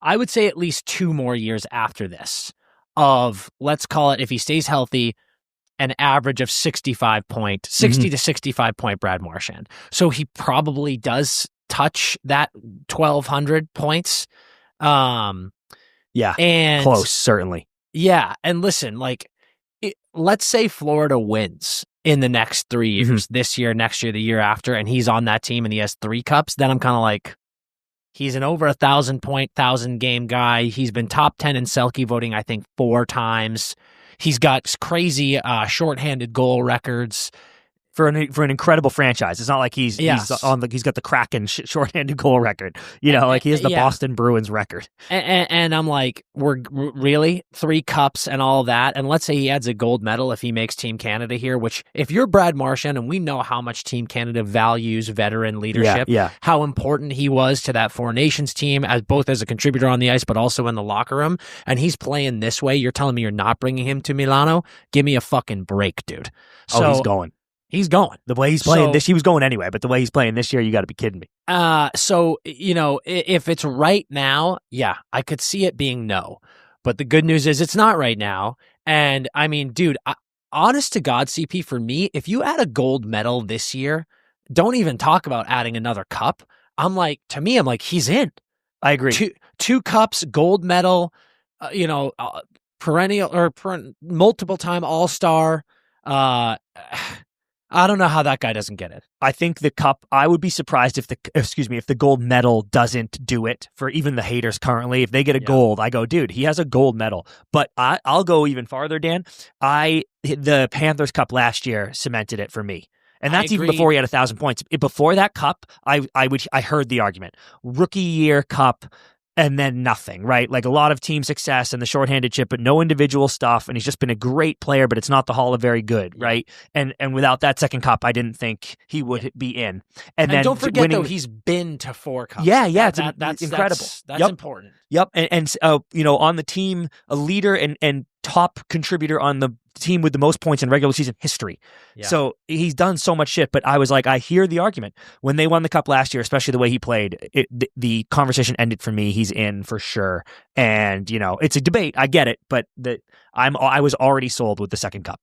I would say at least 2 more years after this of, let's call it, if he stays healthy, an average of 60 to 65 point Brad Marchand. So he probably does touch that 1,200 points. Yeah. And close, certainly. Yeah. And listen, like, let's say Florida wins in the next 3 years, this year, next year, the year after, and he's on that team and he has 3 cups, then I'm kind of like, he's an over 1,000 point, 1,000 game guy. He's been top 10 in Selke voting, I think, 4 times. He's got crazy shorthanded goal records for an incredible franchise. It's not like he's got the Kraken shorthanded goal record. You know, like he has the Boston Bruins record. And I'm like, we're really 3 cups and all that. And let's say he adds a gold medal if he makes Team Canada here, which if you're Brad Marchand, and we know how much Team Canada values veteran leadership, how important he was to that 4 Nations team, as both as a contributor on the ice, but also in the locker room. And he's playing this way. You're telling me you're not bringing him to Milano? Give me a fucking break, dude. So, he's going. He's going. The way he's playing he was going anyway, but the way he's playing this year, you got to be kidding me. So, you know, if it's right now, yeah, I could see it being no. But the good news is it's not right now. And I mean, dude, honest to God, CP, for me, if you add a gold medal this year, don't even talk about adding another cup. I'm like, he's in. I agree. 2 cups, gold medal, perennial or multiple time All-Star. I don't know how that guy doesn't get it. I think the cup, I would be surprised if the gold medal doesn't do it for even the haters currently. If they get a gold, I go, dude, he has a gold medal. But I'll go even farther, Dan. The Panthers Cup last year cemented it for me. And that's even before he had 1,000 points. Before that cup, I heard the argument. Rookie year cup, and then nothing, right? Like a lot of team success and the shorthanded chip, but no individual stuff. And he's just been a great player, but it's not the Hall of Very Good, right? And without that second cup, I didn't think he would be in. And then don't forget, though, he's been to 4 cups. Yeah, that's incredible. That's important. Yep. And on the team, a leader and top contributor on the team with the most points in regular season history. Yeah. So he's done so much shit, but I was like, I hear the argument. When they won the cup last year, especially the way he played, the conversation ended for me. He's in for sure. And, it's a debate. I get it, but I was already sold with the second cup.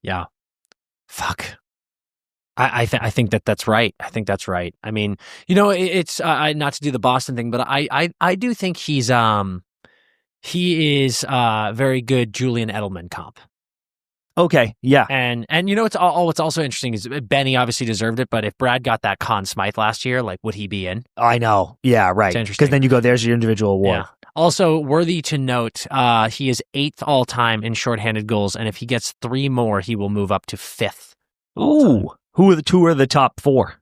Yeah. Fuck. I think that's right. I think that's right. I mean, it's not to do the Boston thing, but I do think he is very good Julian Edelman comp. Okay, yeah. And you know what's also interesting is Benny obviously deserved it, but if Brad got that Conn Smythe last year, like would he be in? I know. Yeah, right. It's interesting. Because then you go, there's your individual award. Yeah. Also worthy to note, he is 8th all time in shorthanded goals, and if he gets 3 more, he will move up to 5th. Ooh, who are the top 4?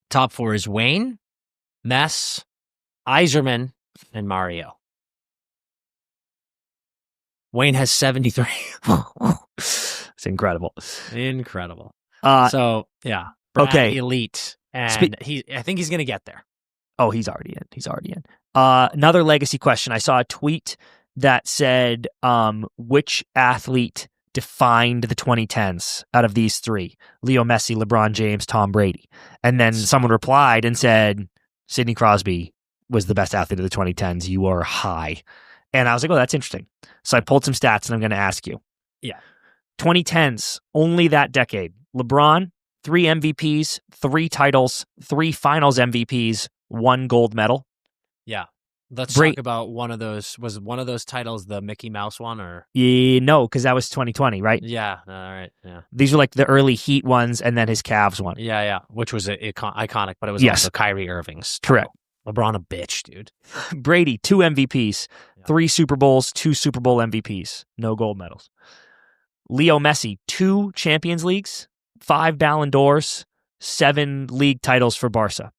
Top 4 is Wayne, Mess, Yzerman, and Mario. Wayne has 73. It's incredible. Incredible. Brad, okay, elite, and I think he's going to get there. Oh, he's already in. Another legacy question. I saw a tweet that said, which athlete defined the 2010s out of these 3? Leo Messi, LeBron James, Tom Brady. And then someone replied and said, Sidney Crosby was the best athlete of the 2010s. You are high. And I was like, oh, that's interesting. So I pulled some stats and I'm going to ask you. Yeah. 2010s, only that decade. LeBron, 3 MVPs, 3 titles, 3 finals MVPs, 1 gold medal. Yeah. Let's talk about one of those. Was one of those titles the Mickey Mouse one or? Yeah, no, because that was 2020, right? Yeah. All right. Yeah. These are like the early Heat ones and then his Cavs one. Yeah. Which was iconic, but it was also Kyrie Irving's title. Correct. LeBron a bitch, dude. Brady, 2 MVPs, 3 Super Bowls, 2 Super Bowl MVPs, no gold medals. Leo Messi, 2 Champions Leagues, 5 Ballon d'Ors, 7 league titles for Barca.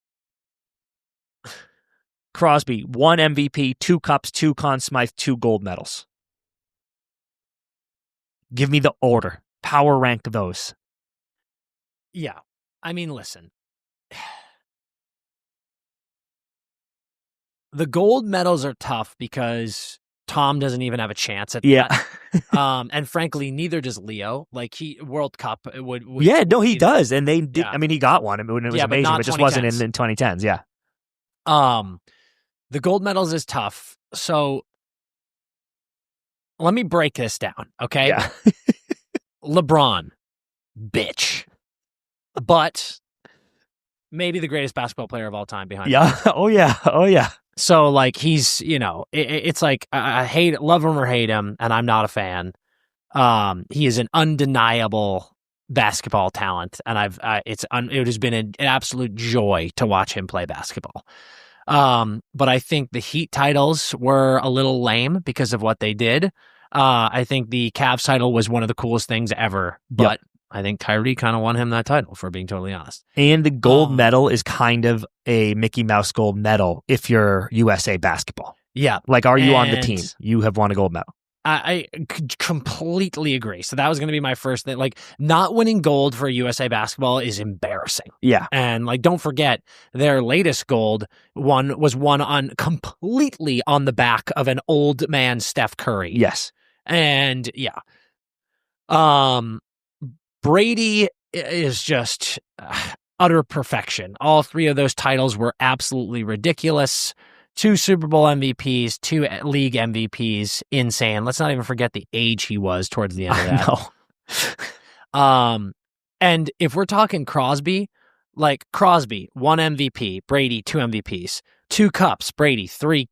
Crosby, 1 MVP, 2 cups, 2 Conn Smythe, 2 gold medals. Give me the order. Power rank those. Yeah. I mean, listen. The gold medals are tough because Tom doesn't even have a chance at that. And frankly, neither does Leo. Like World Cup would he does. And they did. I mean, he got one. I mean, it was amazing, but it just wasn't in 2010s. Yeah. The gold medals is tough. So let me break this down, okay? Yeah. LeBron, bitch. But maybe the greatest basketball player of all time behind him. Oh, yeah. So, like, he's, it's like, I love him or hate him, and I'm not a fan. He is an undeniable basketball talent, and it has been an absolute joy to watch him play basketball. But I think the Heat titles were a little lame because of what they did. I think the Cavs title was one of the coolest things ever, but I think Kyrie kind of won him that title, for being totally honest. And the gold medal is kind of a Mickey Mouse gold medal if you're USA basketball. Yeah. Like, are you on the team? You have won a gold medal. I completely agree. So that was going to be my first thing. Like, not winning gold for USA basketball is embarrassing. Yeah. And, like, don't forget, their latest gold was won completely on the back of an old man Steph Curry. Yes. And, yeah. Brady is just utter perfection. All 3 of those titles were absolutely ridiculous. 2 Super Bowl MVPs, 2 league MVPs, insane. Let's not even forget the age he was towards the end of that. I know. And if we're talking Crosby, like Crosby, 1 MVP, Brady, 2 MVPs, 2 cups, Brady, 3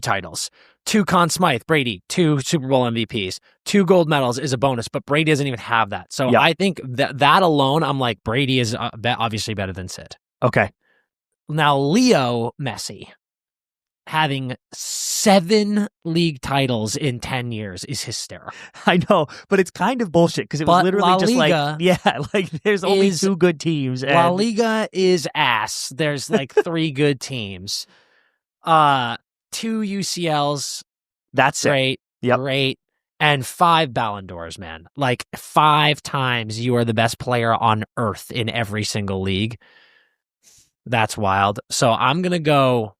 titles, 2 Conn Smythe, Brady, 2 Super Bowl MVPs, 2 gold medals is a bonus, but Brady doesn't even have that. So I think that alone, I'm like, Brady is obviously better than Sid. Okay. Now, Leo Messi having 7 league titles in 10 years is hysterical. I know, but it's kind of bullshit because it was literally just like there's only 2 good teams. And La Liga is ass. There's like 3 good teams. 2 UCLs. That's great. Yep. Great. And 5 Ballon d'Ors, man. Like 5 times you are the best player on earth in every single league. That's wild. So I'm going to go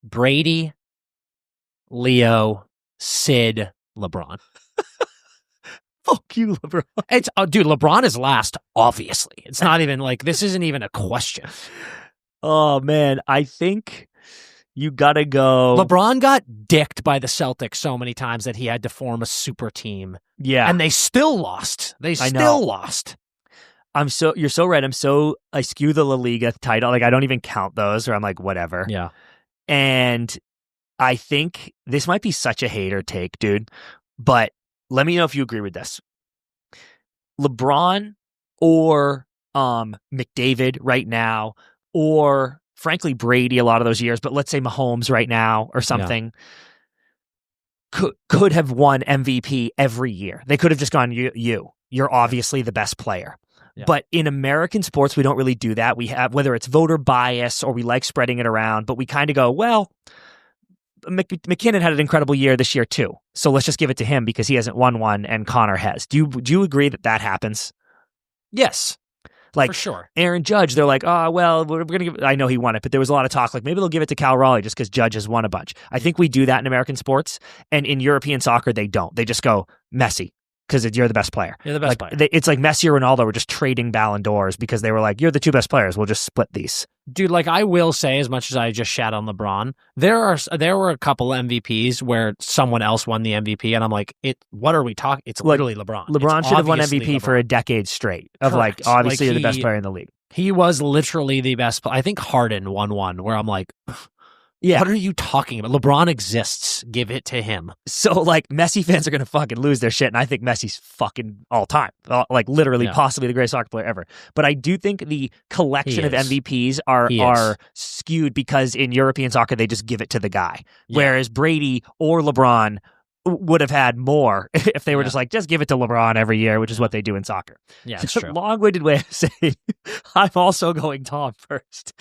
Brady, Leo, Sid, LeBron. Fuck you, LeBron. It's dude, LeBron is last, obviously. It's not even like, this isn't even a question. Oh, man. I think you gotta go. LeBron got dicked by the Celtics so many times that he had to form a super team. Yeah. And they still lost. Lost. You're so right. I skew the La Liga title. Like, I don't even count those, or I'm like, whatever. Yeah. And I think this might be such a hater take, dude, but let me know if you agree with this. LeBron or McDavid right now, or frankly Brady a lot of those years, but let's say Mahomes right now or something, could have won MVP every year. They could have just gone, you're obviously the best player. Yeah. But in American sports, we don't really do that. We have, whether it's voter bias or we like spreading it around, but we kind of go, well, McKinnon had an incredible year this year too, so let's just give it to him because he hasn't won one and Connor has. Do you agree that happens? Yes, like for sure. Aaron Judge, they're like, oh well, we're gonna give. I know he won it, but there was a lot of talk like maybe they'll give it to Cal Raleigh just because Judge has won a bunch. I think we do that in American sports, and in European soccer they don't. They just go Messi because you're the best player. You're the best player. It's like Messi or Ronaldo were just trading Ballon d'Ors because they were like, you're the two best players. We'll just split these. Dude, like I will say, as much as I just shat on LeBron, there were a couple MVPs where someone else won the MVP, and I'm like, what are we talking? It's literally LeBron. LeBron should have won MVP for a decade straight. Of Correct. Like, obviously you're the best player in the league. He was literally the best. I think Harden won one where I'm like, yeah, what are you talking about? LeBron exists. Give it to him. So, like, Messi fans are going to fucking lose their shit, and I think Messi's fucking all time. Like, literally, possibly the greatest soccer player ever. But I do think the collection of MVPs are skewed because in European soccer, they just give it to the guy. Yeah. Whereas Brady or LeBron would have had more if they were just give it to LeBron every year, which is what they do in soccer. Yeah, it's true. Long-winded way of saying I'm also going Tom first.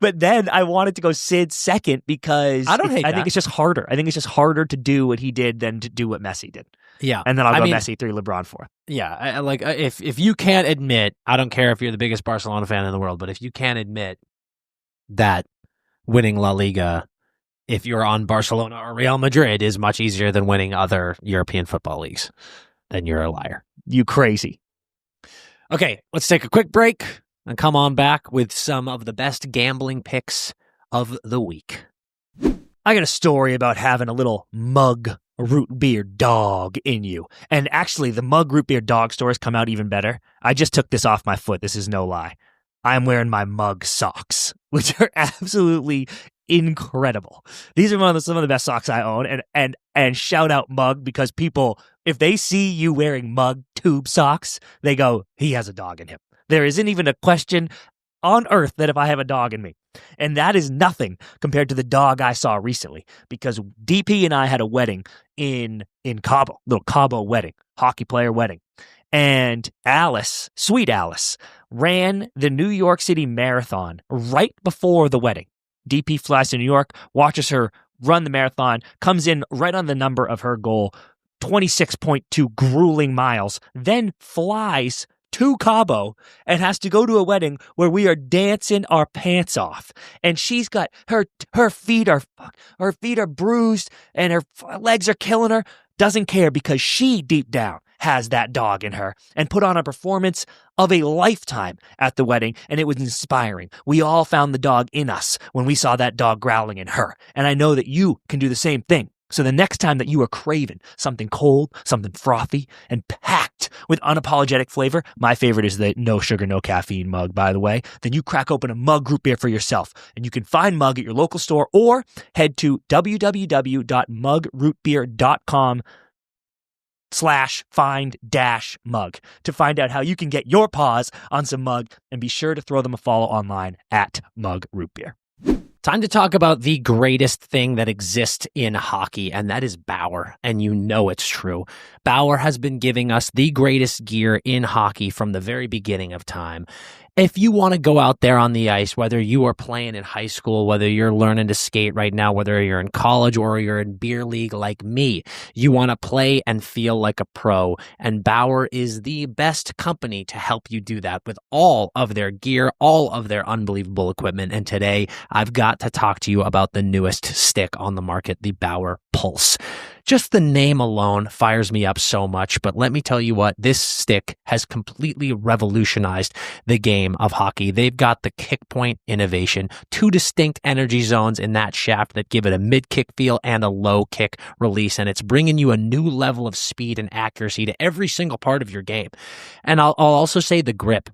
But then I wanted to go Sid second because I think it's just harder. I think it's just harder to do what he did than to do what Messi did. Yeah. And then I'll go Messi 3, LeBron 4. Yeah. If you can't admit, I don't care if you're the biggest Barcelona fan in the world, but if you can't admit that winning La Liga, if you're on Barcelona or Real Madrid, is much easier than winning other European football leagues, then you're a liar. You crazy. Okay, let's take a quick break and come on back with some of the best gambling picks of the week. I got a story about having a little mug root beer dog in you. And actually, the mug root beer dog stories come out even better. I just took this off my foot. This is no lie. I'm wearing my mug socks, which are absolutely incredible. These are some of the best socks I own, and shout out Mug, because people, if they see you wearing Mug tube socks, they go, he has a dog in him. There isn't even a question on earth that if I have a dog in me. And that is nothing compared to the dog I saw recently, because DP and I had a wedding in Cabo, little Cabo wedding, hockey player wedding. And Alice, sweet Alice, ran the New York City Marathon right before the wedding. DP flies to New York, watches her run the marathon, comes in right on the number of her goal, 26.2 grueling miles, then flies to Cabo and has to go to a wedding where we are dancing our pants off. And she's got her feet are bruised and her legs are killing her. Doesn't care, because she deep down has that dog in her, and put on a performance of a lifetime at the wedding, and it was inspiring. We all found the dog in us when we saw that dog growling in her, and I know that you can do the same thing. So the next time that you are craving something cold, something frothy, and packed with unapologetic flavor, my favorite is the no sugar, no caffeine mug, by the way, then you crack open a Mug root beer for yourself. And you can find Mug at your local store or head to www.mugrootbeer.com/find-mug to find out how you can get your paws on some Mug, and be sure to throw them a follow online at Mug Root Beer. Time to talk about the greatest thing that exists in hockey, and that is Bauer. And you know it's true. Bauer has been giving us the greatest gear in hockey from the very beginning of time. If you want to go out there on the ice, whether you are playing in high school, whether you're learning to skate right now, whether you're in college or you're in beer league like me, you want to play and feel like a pro. And Bauer is the best company to help you do that with all of their gear, all of their unbelievable equipment. And today I've got to talk to you about the newest stick on the market, the Bauer Pulse. Just the name alone fires me up so much, but let me tell you what, this stick has completely revolutionized the game of hockey. They've got the kick point innovation, 2 distinct energy zones in that shaft that give it a mid-kick feel and a low-kick release, and it's bringing you a new level of speed and accuracy to every single part of your game. And I'll also say the grip.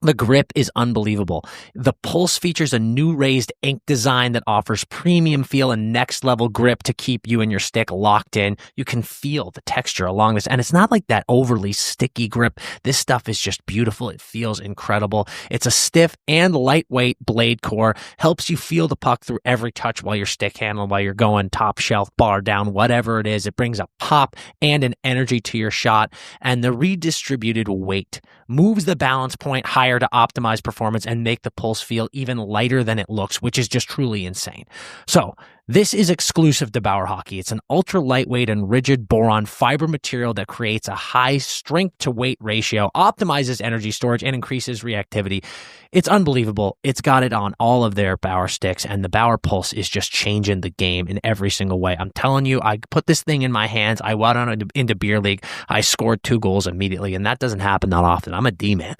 The grip is unbelievable. The Pulse features a new raised ink design that offers premium feel and next level grip to keep you and your stick locked in. You can feel the texture along this, and it's not like that overly sticky grip. This stuff is just beautiful. It feels incredible. It's a stiff and lightweight blade core, helps you feel the puck through every touch while you're stick handling, while you're going top shelf, bar down, whatever it is. It brings a pop and an energy to your shot, and the redistributed weight moves the balance point higher to optimize performance and make the Pulse feel even lighter than it looks, which is just truly insane. So this is exclusive to Bauer Hockey. It's an ultra lightweight and rigid boron fiber material that creates a high strength to weight ratio, optimizes energy storage, and increases reactivity. It's unbelievable. It's got it on all of their Bauer sticks, and the Bauer Pulse is just changing the game in every single way. I'm telling you, I put this thing in my hands. I went on into beer league. I scored 2 goals immediately, and that doesn't happen that often. I'm a D-man,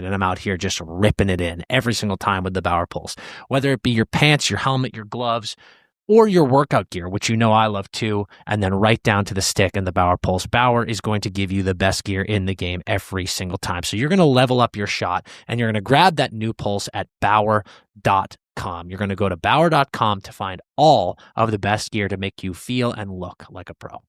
and I'm out here just ripping it in every single time with the Bauer Pulse. Whether it be your pants, your helmet, your gloves, or your workout gear, which you know I love too, and then right down to the stick and the Bauer Pulse. Bauer is going to give you the best gear in the game every single time. So you're going to level up your shot, and you're going to grab that new Pulse at Bauer.com. You're going to go to Bauer.com to find all of the best gear to make you feel and look like a pro.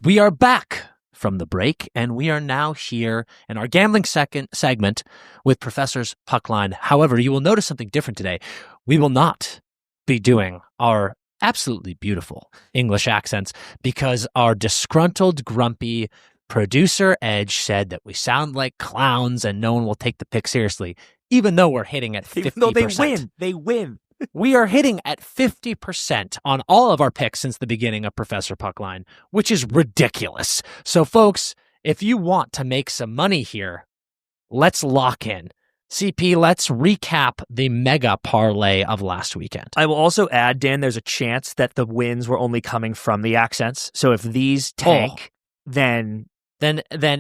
We are back from the break, and we are now here in our gambling segment with Professor's Puckline. However, you will notice something different today. We will not be doing our absolutely beautiful English accents because our disgruntled, grumpy producer Edge said that we sound like clowns and no one will take the pick seriously, even though we're hitting at 50%. No, they win. We are hitting at 50% on all of our picks since the beginning of Professor Puckline, which is ridiculous. So, folks, if you want to make some money here, let's lock in. CP, let's recap the mega parlay of last weekend. I will also add, Dan, there's a chance that the wins were only coming from the accents. So if these tank, then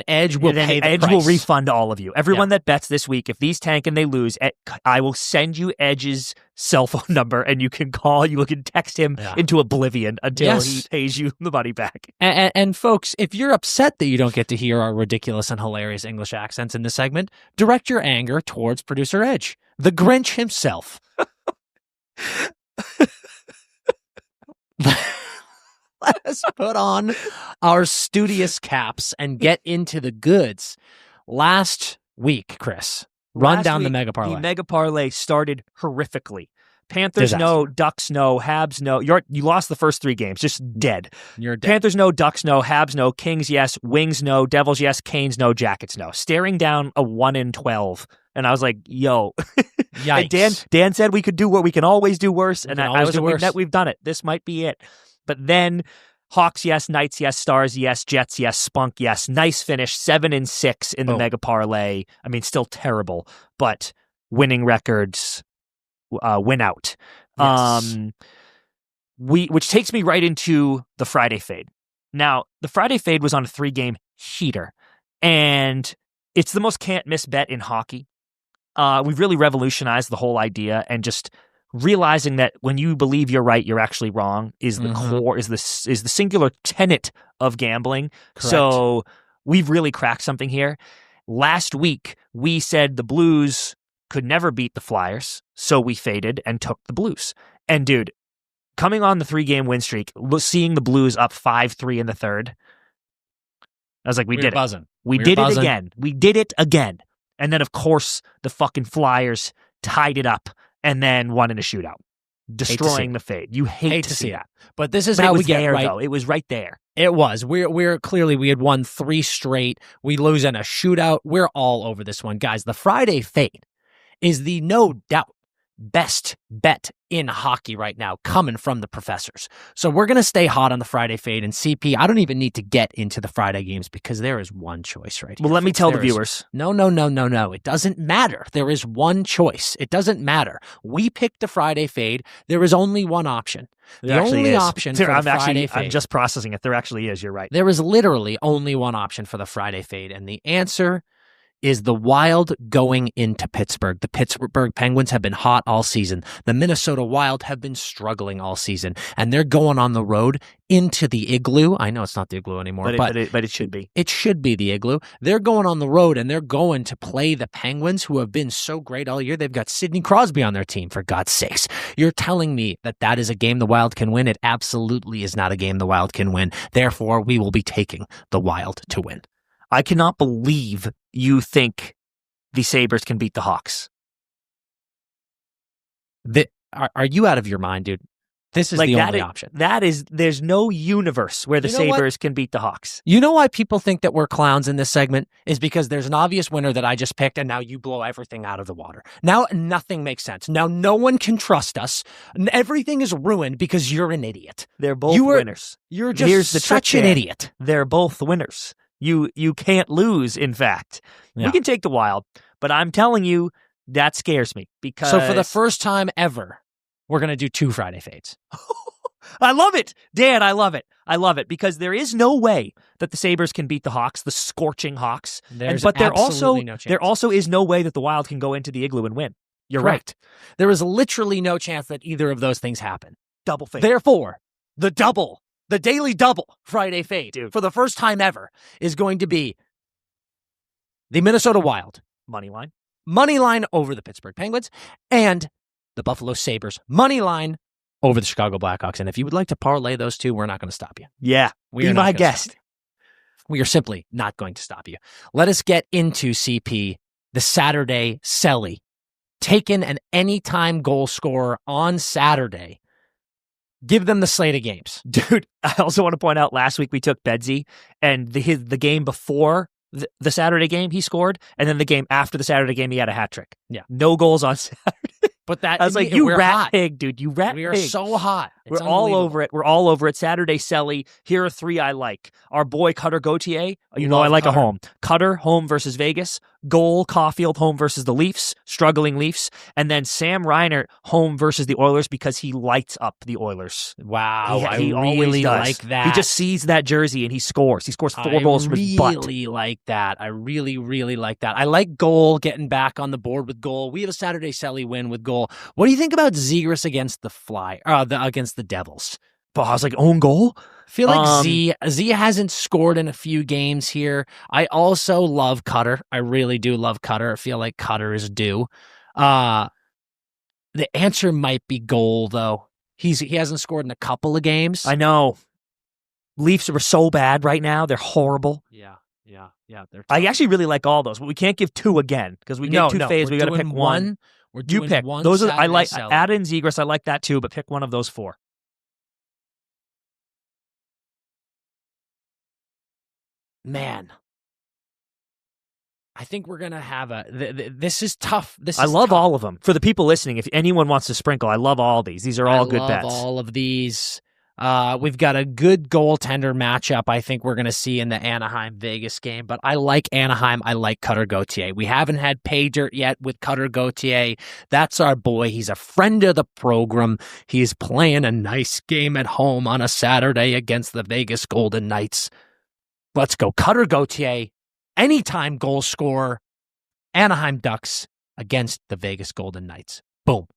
Edge will pay the Edge price. will refund all of you. Everyone that bets this week, if these tank and they lose, I will send you Edge's cell phone number and you can call, you can text him into oblivion until he pays you the money back. And folks, if you're upset that you don't get to hear our ridiculous and hilarious English accents in this segment, direct your anger towards producer Edge, the Grinch himself. Let us put on our studious caps and get into the goods. Last week, Chris, run down the mega parlay. The mega parlay started horrifically. Panthers no, Ducks no, Habs no. You lost the first 3 games, just dead. You're dead. Panthers no, Ducks no, Habs no, Kings yes, Wings no, Devils yes, Canes no, Jackets no. Staring down a 1-12. And I was like, yo. Yikes. Dan said we could do what we can always do worse. And I was like, we've done it. This might be it. But then Hawks, yes. Knights, yes. Stars, yes. Jets, yes. Spunk, yes. Nice finish. 7-6 in the mega parlay. I mean, still terrible, but winning records win out. Yes. Which takes me right into the Friday fade. Now, the Friday fade was on a 3-game heater, and it's the most can't miss bet in hockey. We've really revolutionized the whole idea, and just realizing that when you believe you're right, you're actually wrong is the core, is the singular tenet of gambling. Correct. So we've really cracked something here. Last week, we said the Blues could never beat the Flyers, so we faded and took the Blues. And dude, coming on the 3-game win streak, seeing the Blues up 5-3 in the third, I was like, we did it. Buzzing. We did it again. We did it again. And then, of course, the fucking Flyers tied it up and then won in a shootout, destroying the fade. You hate to see that. But this is how we get right. Though. It was right there. It was. We're clearly, we had won 3 straight. We lose in a shootout. We're all over this one. Guys, the Friday fade is the no doubt best bet in hockey right now coming from the professors. So we're going to stay hot on the Friday fade, and CP, I don't even need to get into the Friday games because there is one choice right here. Well, let me tell the viewers. No. It doesn't matter. There is one choice. It doesn't matter. We picked the Friday fade. There is only one option. The only option for the Friday fade. I'm just processing it. There actually is. You're right. There is literally only one option for the Friday fade, and the answer is the Wild going into Pittsburgh. The Pittsburgh Penguins have been hot all season. The Minnesota Wild have been struggling all season, and they're going on the road into the Igloo. I know it's not the Igloo anymore, but it should be. It should be the Igloo. They're going on the road, and they're going to play the Penguins, who have been so great all year. They've got Sidney Crosby on their team, for God's sakes. You're telling me that is a game the Wild can win? It absolutely is not a game the Wild can win. Therefore, we will be taking the Wild to win. I cannot believe you think the Sabres can beat the Hawks. Are you out of your mind, dude? This is the only option. There's no universe where the Sabres can beat the Hawks. You know why people think that we're clowns in this segment? Is because there's an obvious winner that I just picked, and now you blow everything out of the water. Now nothing makes sense. Now no one can trust us. Everything is ruined because you're an idiot. They're both winners. You're just such an idiot. They're both winners. You can't lose, in fact. Yeah. We can take the Wild, but I'm telling you, that scares me. Because So for the first time ever, we're going to do 2 Friday fades. I love it. Dan, I love it. I love it because there is no way that the Sabres can beat the Hawks, the scorching Hawks. But there also is no way that the Wild can go into the Igloo and win. You're Correct. Right. There is literally no chance that either of those things happen. Double fade. Therefore, the daily double Friday fade, for the first time ever, is going to be the Minnesota Wild. Money line over the Pittsburgh Penguins, and the Buffalo Sabres money line over the Chicago Blackhawks. And if you would like to parlay those two, we're not going to stop you. Yeah, be my guest. We are simply not going to stop you. Let us get into CP, the Saturday Selly. Taking an anytime goal scorer on Saturday. Give them the slate of games. Dude, I also want to point out last week we took Bedsy, and the game before the Saturday game he scored, and then the game after the Saturday game he had a hat trick. Yeah. No goals on Saturday. But I was like, you rat pig, dude. You rat pig. We are so hot. We're all over it. We're all over it. Saturday Selly. Here are 3 I like. Our boy Cutter Gauthier. You know I like Cutter. A home. Cutter, home versus Vegas. Goal, Caulfield, home versus the Leafs. Struggling Leafs. And then Sam Reinert, home versus the Oilers because he lights up the Oilers. Wow. He really like that. He just sees that jersey and he scores. He scores 4 goals from his butt. I really like that. I really, really like that. I like Goal getting back on the board with Goal. We have a Saturday Selly win with Goal. What do you think about Zegras against against the Devils? But I was like, own goal? I feel like Z hasn't scored in a few games here. I also love Cutter. I really do love Cutter. I feel like Cutter is due. The answer might be Goal, though. He hasn't scored in a couple of games. I know. Leafs are so bad right now. They're horrible. Yeah. I actually really like all those, but we can't give 2 again because we get 2 fades. We got to pick one. You pick one. Those are I like. Selly. Add in Zegras. I like that too, but pick one of those 4. Man, I think we're gonna have this is tough. I love all of them. For the people listening, if anyone wants to sprinkle, I love all these. These are all good bets. All of these. We've got a good goaltender matchup I think we're going to see in the Anaheim-Vegas game, but I like Anaheim. I like Cutter Gauthier. We haven't had pay dirt yet with Cutter Gauthier. That's our boy. He's a friend of the program. He's playing a nice game at home on a Saturday against the Vegas Golden Knights. Let's go. Cutter Gauthier, anytime goal scorer, Anaheim Ducks against the Vegas Golden Knights. Boom.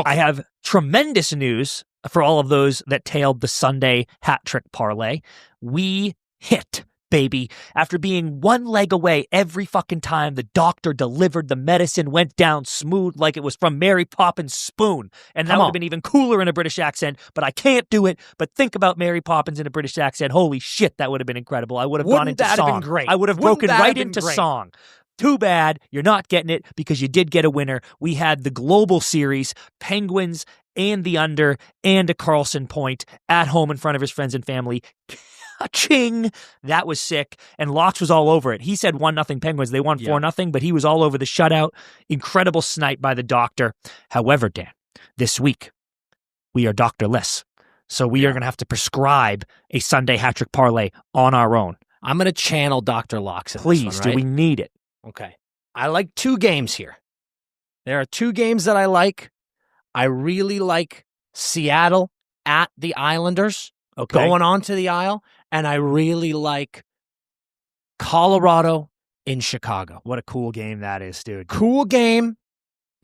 I have tremendous news for all of those that tailed the Sunday hat trick parlay. We hit, baby. After being 1 leg away every fucking time, the doctor delivered the medicine, went down smooth like it was from Mary Poppins' spoon. And that would have been even cooler in a British accent, but I can't do it. But think about Mary Poppins in a British accent. Holy shit, that would have been incredible. I would have gone into song. Wouldn't that have been great? I would have broken right into song. Too bad you're not getting it because you did get a winner. We had the global series, Penguins and the under and a Carlson point at home in front of his friends and family. Ching! That was sick. And Locks was all over it. He said 1-0 Penguins. They won 4-0, but he was all over the shutout. Incredible snipe by the doctor. However, Dan, this week we are doctorless. So we are going to have to prescribe a Sunday hat trick parlay on our own. I'm going to channel Dr. Locks in Please, this one, right? Do we need it? Okay. I like 2 games here. There are 2 games that I like. I really like Seattle at the Islanders, going on to the Isle, and I really like Colorado in Chicago. What a cool game that is, dude. Cool game.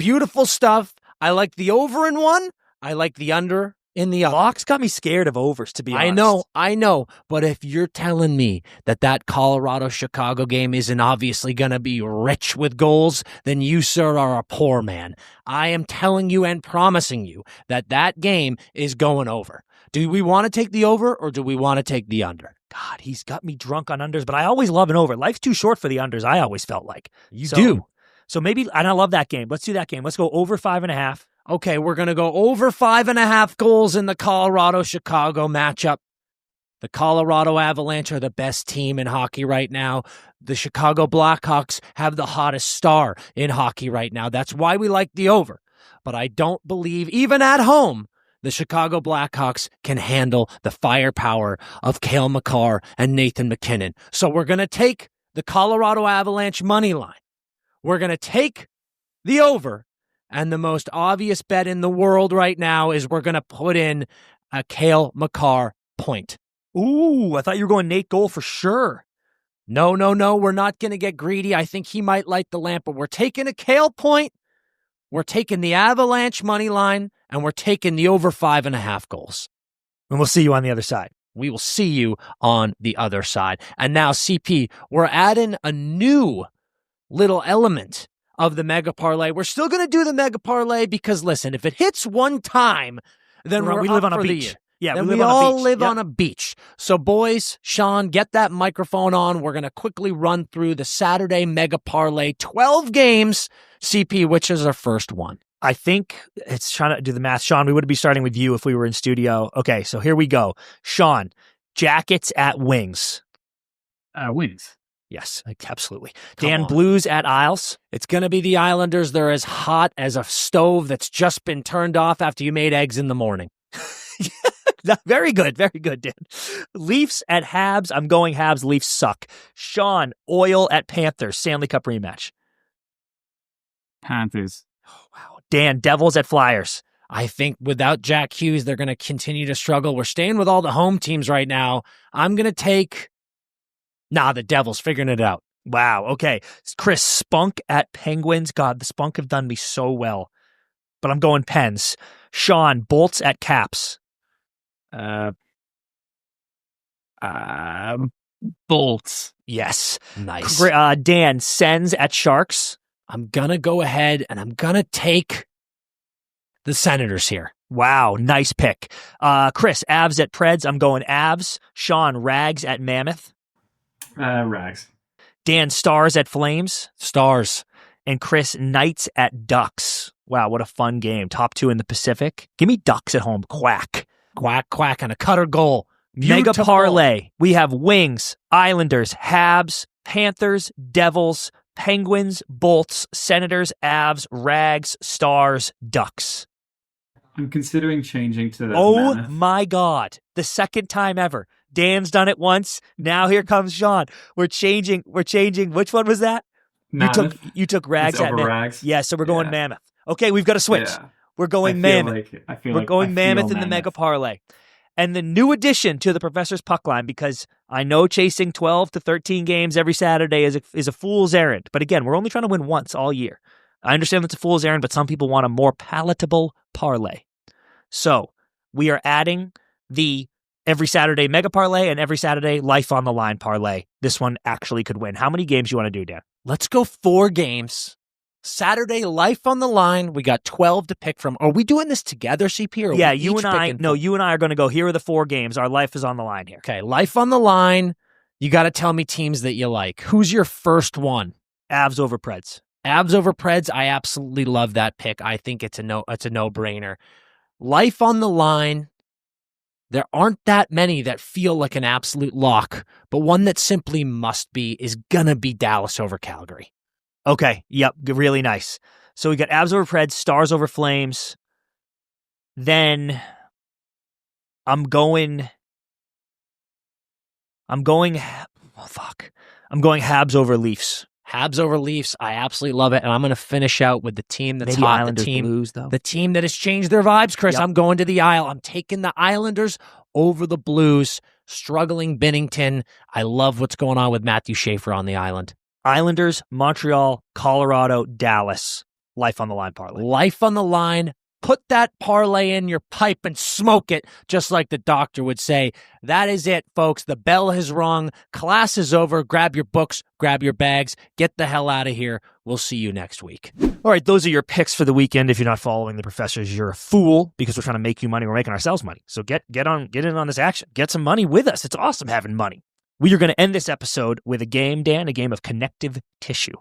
Beautiful stuff. I like the over in one. I like the under in the Locks got me scared of overs, to be honest. I know. But if you're telling me that Colorado-Chicago game isn't obviously going to be rich with goals, then you, sir, are a poor man. I am telling you and promising you that game is going over. Do we want to take the over or do we want to take the under? God, he's got me drunk on unders, but I always love an over. Life's too short for the unders, I always felt like. You do. So maybe, and I love that game. Let's do that game. Let's go over 5.5. Okay, we're going to go over 5.5 goals in the Colorado-Chicago matchup. The Colorado Avalanche are the best team in hockey right now. The Chicago Blackhawks have the hottest star in hockey right now. That's why we like the over. But I don't believe, even at home, the Chicago Blackhawks can handle the firepower of Cale Makar and Nathan MacKinnon. So we're going to take the Colorado Avalanche money line. We're going to take the over. And the most obvious bet in the world right now is we're going to put in a Cale Makar point. Ooh, I thought you were going Nate goal for sure. No. We're not going to get greedy. I think he might light the lamp, but we're taking a Cale point. We're taking the Avalanche money line, and we're taking the over 5.5 goals. And we'll see you on the other side. We will see you on the other side. And now, CP, we're adding a new little element of the mega parlay. We're still going to do the mega parlay because, listen, if it hits one time, then we live on a beach. Yeah, then we all live on a beach. So, boys, Sean, get that microphone on. We're going to quickly run through the Saturday mega parlay, 12 games. CP, which is our first one? I think it's trying to do the math. Sean, we would be starting with you if we were in studio. Okay, so here we go. Sean, Jackets at Wings. Wings. Yes, absolutely. Dan, Blues at Isles. It's going to be the Islanders. They're as hot as a stove that's just been turned off after you made eggs in the morning. Very good, Dan. Leafs at Habs. I'm going Habs. Leafs suck. Sean, Oil at Panthers. Stanley Cup rematch. Panthers. Oh, wow. Dan, Devils at Flyers. I think without Jack Hughes, they're going to continue to struggle. We're staying with all the home teams right now. I'm going to take... the Devils figuring it out. Wow, okay. Chris, Spunk at Penguins. God, the Spunk have done me so well. But I'm going Pens. Sean, Bolts at Caps. Bolts. Yes. Nice. Dan, Sens at Sharks. I'm going to go ahead and I'm going to take the Senators here. Wow, nice pick. Chris, Avs at Preds. I'm going Avs. Sean, Rags at Mammoth. Rags. Dan, Stars at Flames. Stars. And Chris, Knights at Ducks. Wow, what a fun game. Top 2 in the Pacific. Give me Ducks at home. Quack. Quack, and a cutter goal. Mega parlay. We have Wings, Islanders, Habs, Panthers, Devils, Penguins, Bolts, Senators, Avs, Rags, Stars, Ducks. I'm considering changing to Oh Mammoth. my God. The second time ever. Dan's done it once. Now here comes Sean. We're changing. Which one was that? Mammoth. You took Rags It's at over Mammoth. Rags. Yeah, so we're going Mammoth. Okay, we've got to switch. Yeah. We're going Mammoth. We're going Mammoth in the Mega Parlay. And the new addition to the Professor's Puckline, because I know chasing 12 to 13 games every Saturday is a fool's errand. But again, we're only trying to win once all year. I understand that's a fool's errand, but some people want a more palatable parlay. So we are adding the every Saturday Mega Parlay and every Saturday Life on the Line Parlay. This one actually could win. How many games do you want to do, Dan? Let's go 4 games. Saturday, Life on the Line. We got 12 to pick from. Are we doing this together, CP? Or yeah, you and I. No, you and I are going to go. Here are the 4 games. Our life is on the line here. Okay, Life on the Line. You got to tell me teams that you like. Who's your first one? Avs over Preds. Avs over Preds. I absolutely love that pick. I think it's a no-brainer. Life on the Line. There aren't that many that feel like an absolute lock, but one that simply must be is gonna be Dallas over Calgary. Okay, yep, really nice. So we got Avs over Preds, Stars over Flames. Then I'm going Habs over Leafs. Habs over Leafs. I absolutely love it, and I'm going to finish out with the team that's maybe hot. Islanders, Blues, though. The team that has changed their vibes, Chris. Yep. I'm going to the Isle. I'm taking the Islanders over the Blues. Struggling Binnington. I love what's going on with Matthew Schaefer on the island. Islanders, Montreal, Colorado, Dallas. Life on the Line parlay. Life on the Line. Put that parlay in your pipe and smoke it, just like the doctor would say. That is it, folks. The bell has rung. Class is over. Grab your books, grab your bags, get the hell out of here. We'll see you next week. All right, those are your picks for the weekend. If you're not following the professors, you're a fool because we're trying to make you money. We're making ourselves money. So get in on this action. Get some money with us. It's awesome having money. We are going to end this episode with a game, Dan, a game of Connective Tissue.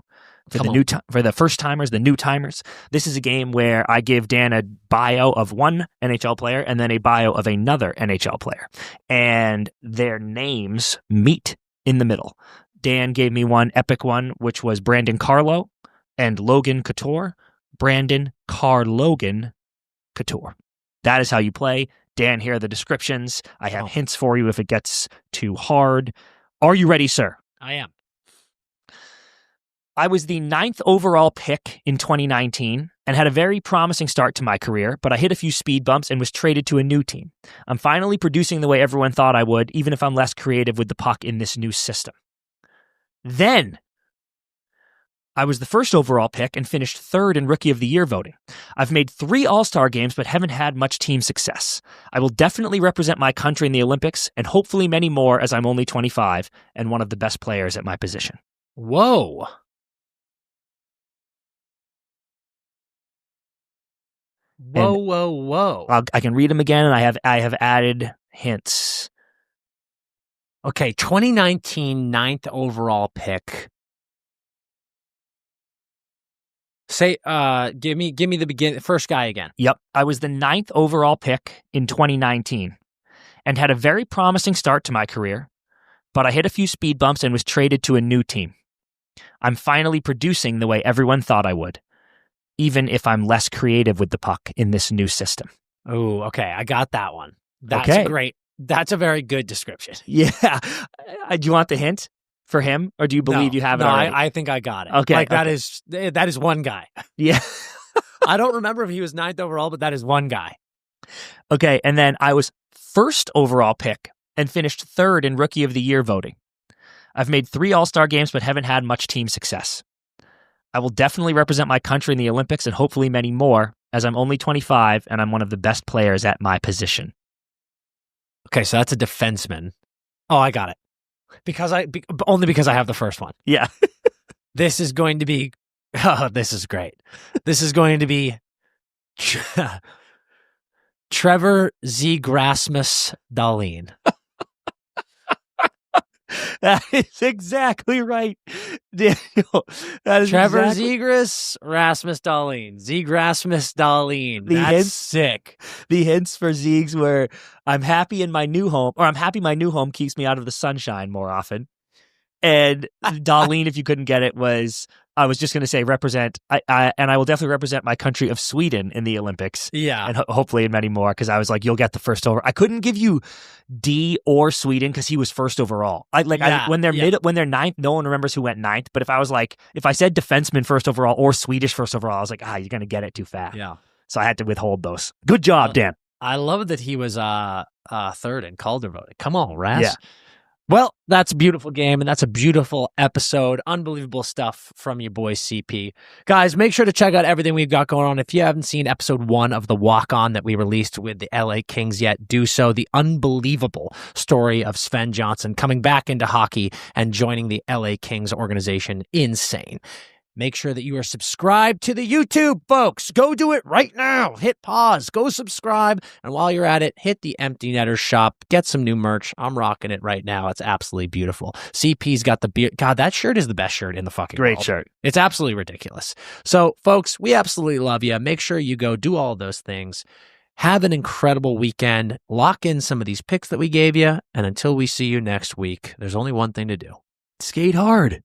For the first timers, the new timers, this is a game where I give Dan a bio of one NHL player and then a bio of another NHL player. And their names meet in the middle. Dan gave me one epic one, which was Brandon Carlo and Logan Couture. Brandon Logan Couture. That is how you play. Dan, here are the descriptions. I have hints for you if it gets too hard. Are you ready, sir? I am. I was the 9th overall pick in 2019 and had a very promising start to my career, but I hit a few speed bumps and was traded to a new team. I'm finally producing the way everyone thought I would, even if I'm less creative with the puck in this new system. Then, I was the 1st overall pick and finished 3rd in Rookie of the Year voting. I've made 3 All-Star games but haven't had much team success. I will definitely represent my country in the Olympics and hopefully many more as I'm only 25 and one of the best players at my position. Whoa. Whoa. I can read them again, and I have added hints. Okay, 2019 9th overall pick. Say, give me the first guy again. Yep, I was the 9th overall pick in 2019 and had a very promising start to my career, but I hit a few speed bumps and was traded to a new team. I'm finally producing the way everyone thought I would, even if I'm less creative with the puck in this new system. Oh, okay. I got that one. That's great. That's a very good description. Yeah. Do you want the hint for him, or do you believe you have it already? I think I got it. Okay. That is one guy. Yeah. I don't remember if he was 9th overall, but that is one guy. Okay. And then I was 1st overall pick and finished 3rd in Rookie of the Year voting. I've made 3 All-Star games, but haven't had much team success. I will definitely represent my country in the Olympics and hopefully many more, as I'm only 25 and I'm one of the best players at my position. Okay, so that's a defenseman. Oh, I got it. Only because I have the first one. Yeah. This is going to be... Oh, this is great. This is going to be Trevor Zegrasmus Dahlin. That is exactly right, Daniel. That is Trevor Zegras, Rasmus Dahlin. Zegrasmus Dahlin. That's sick. The hints for Zegs were, I'm happy in my new home, or I'm happy my new home keeps me out of the sunshine more often. And Dahlin, if you couldn't get it, was, I was just going to say represent, and I will definitely represent my country of Sweden in the Olympics. Yeah. And hopefully in many more, because I was like, you'll get the 1st over. I couldn't give you D or Sweden because he was 1st overall. When they're 9th, no one remembers who went 9th. But if I said defenseman 1st overall or Swedish 1st overall, I was like, you're going to get it too fast. Yeah. So I had to withhold those. Good job, Dan. I love that he was 3rd in Calder voting. Come on, Ras. Yeah. Well, that's a beautiful game, and that's a beautiful episode. Unbelievable stuff from your boy CP. Guys, make sure to check out everything we've got going on. If you haven't seen episode 1 of the walk-on that we released with the LA Kings yet, do so. The unbelievable story of Sven Johnson coming back into hockey and joining the LA Kings organization. Insane. Make sure that you are subscribed to the YouTube, folks. Go do it right now. Hit pause. Go subscribe. And while you're at it, hit the Empty Netter shop. Get some new merch. I'm rocking it right now. It's absolutely beautiful. CP's got the beard. God, that shirt is the best shirt in the fucking world. Great shirt. It's absolutely ridiculous. So, folks, we absolutely love you. Make sure you go do all those things. Have an incredible weekend. Lock in some of these picks that we gave you. And until we see you next week, there's only one thing to do. Skate hard.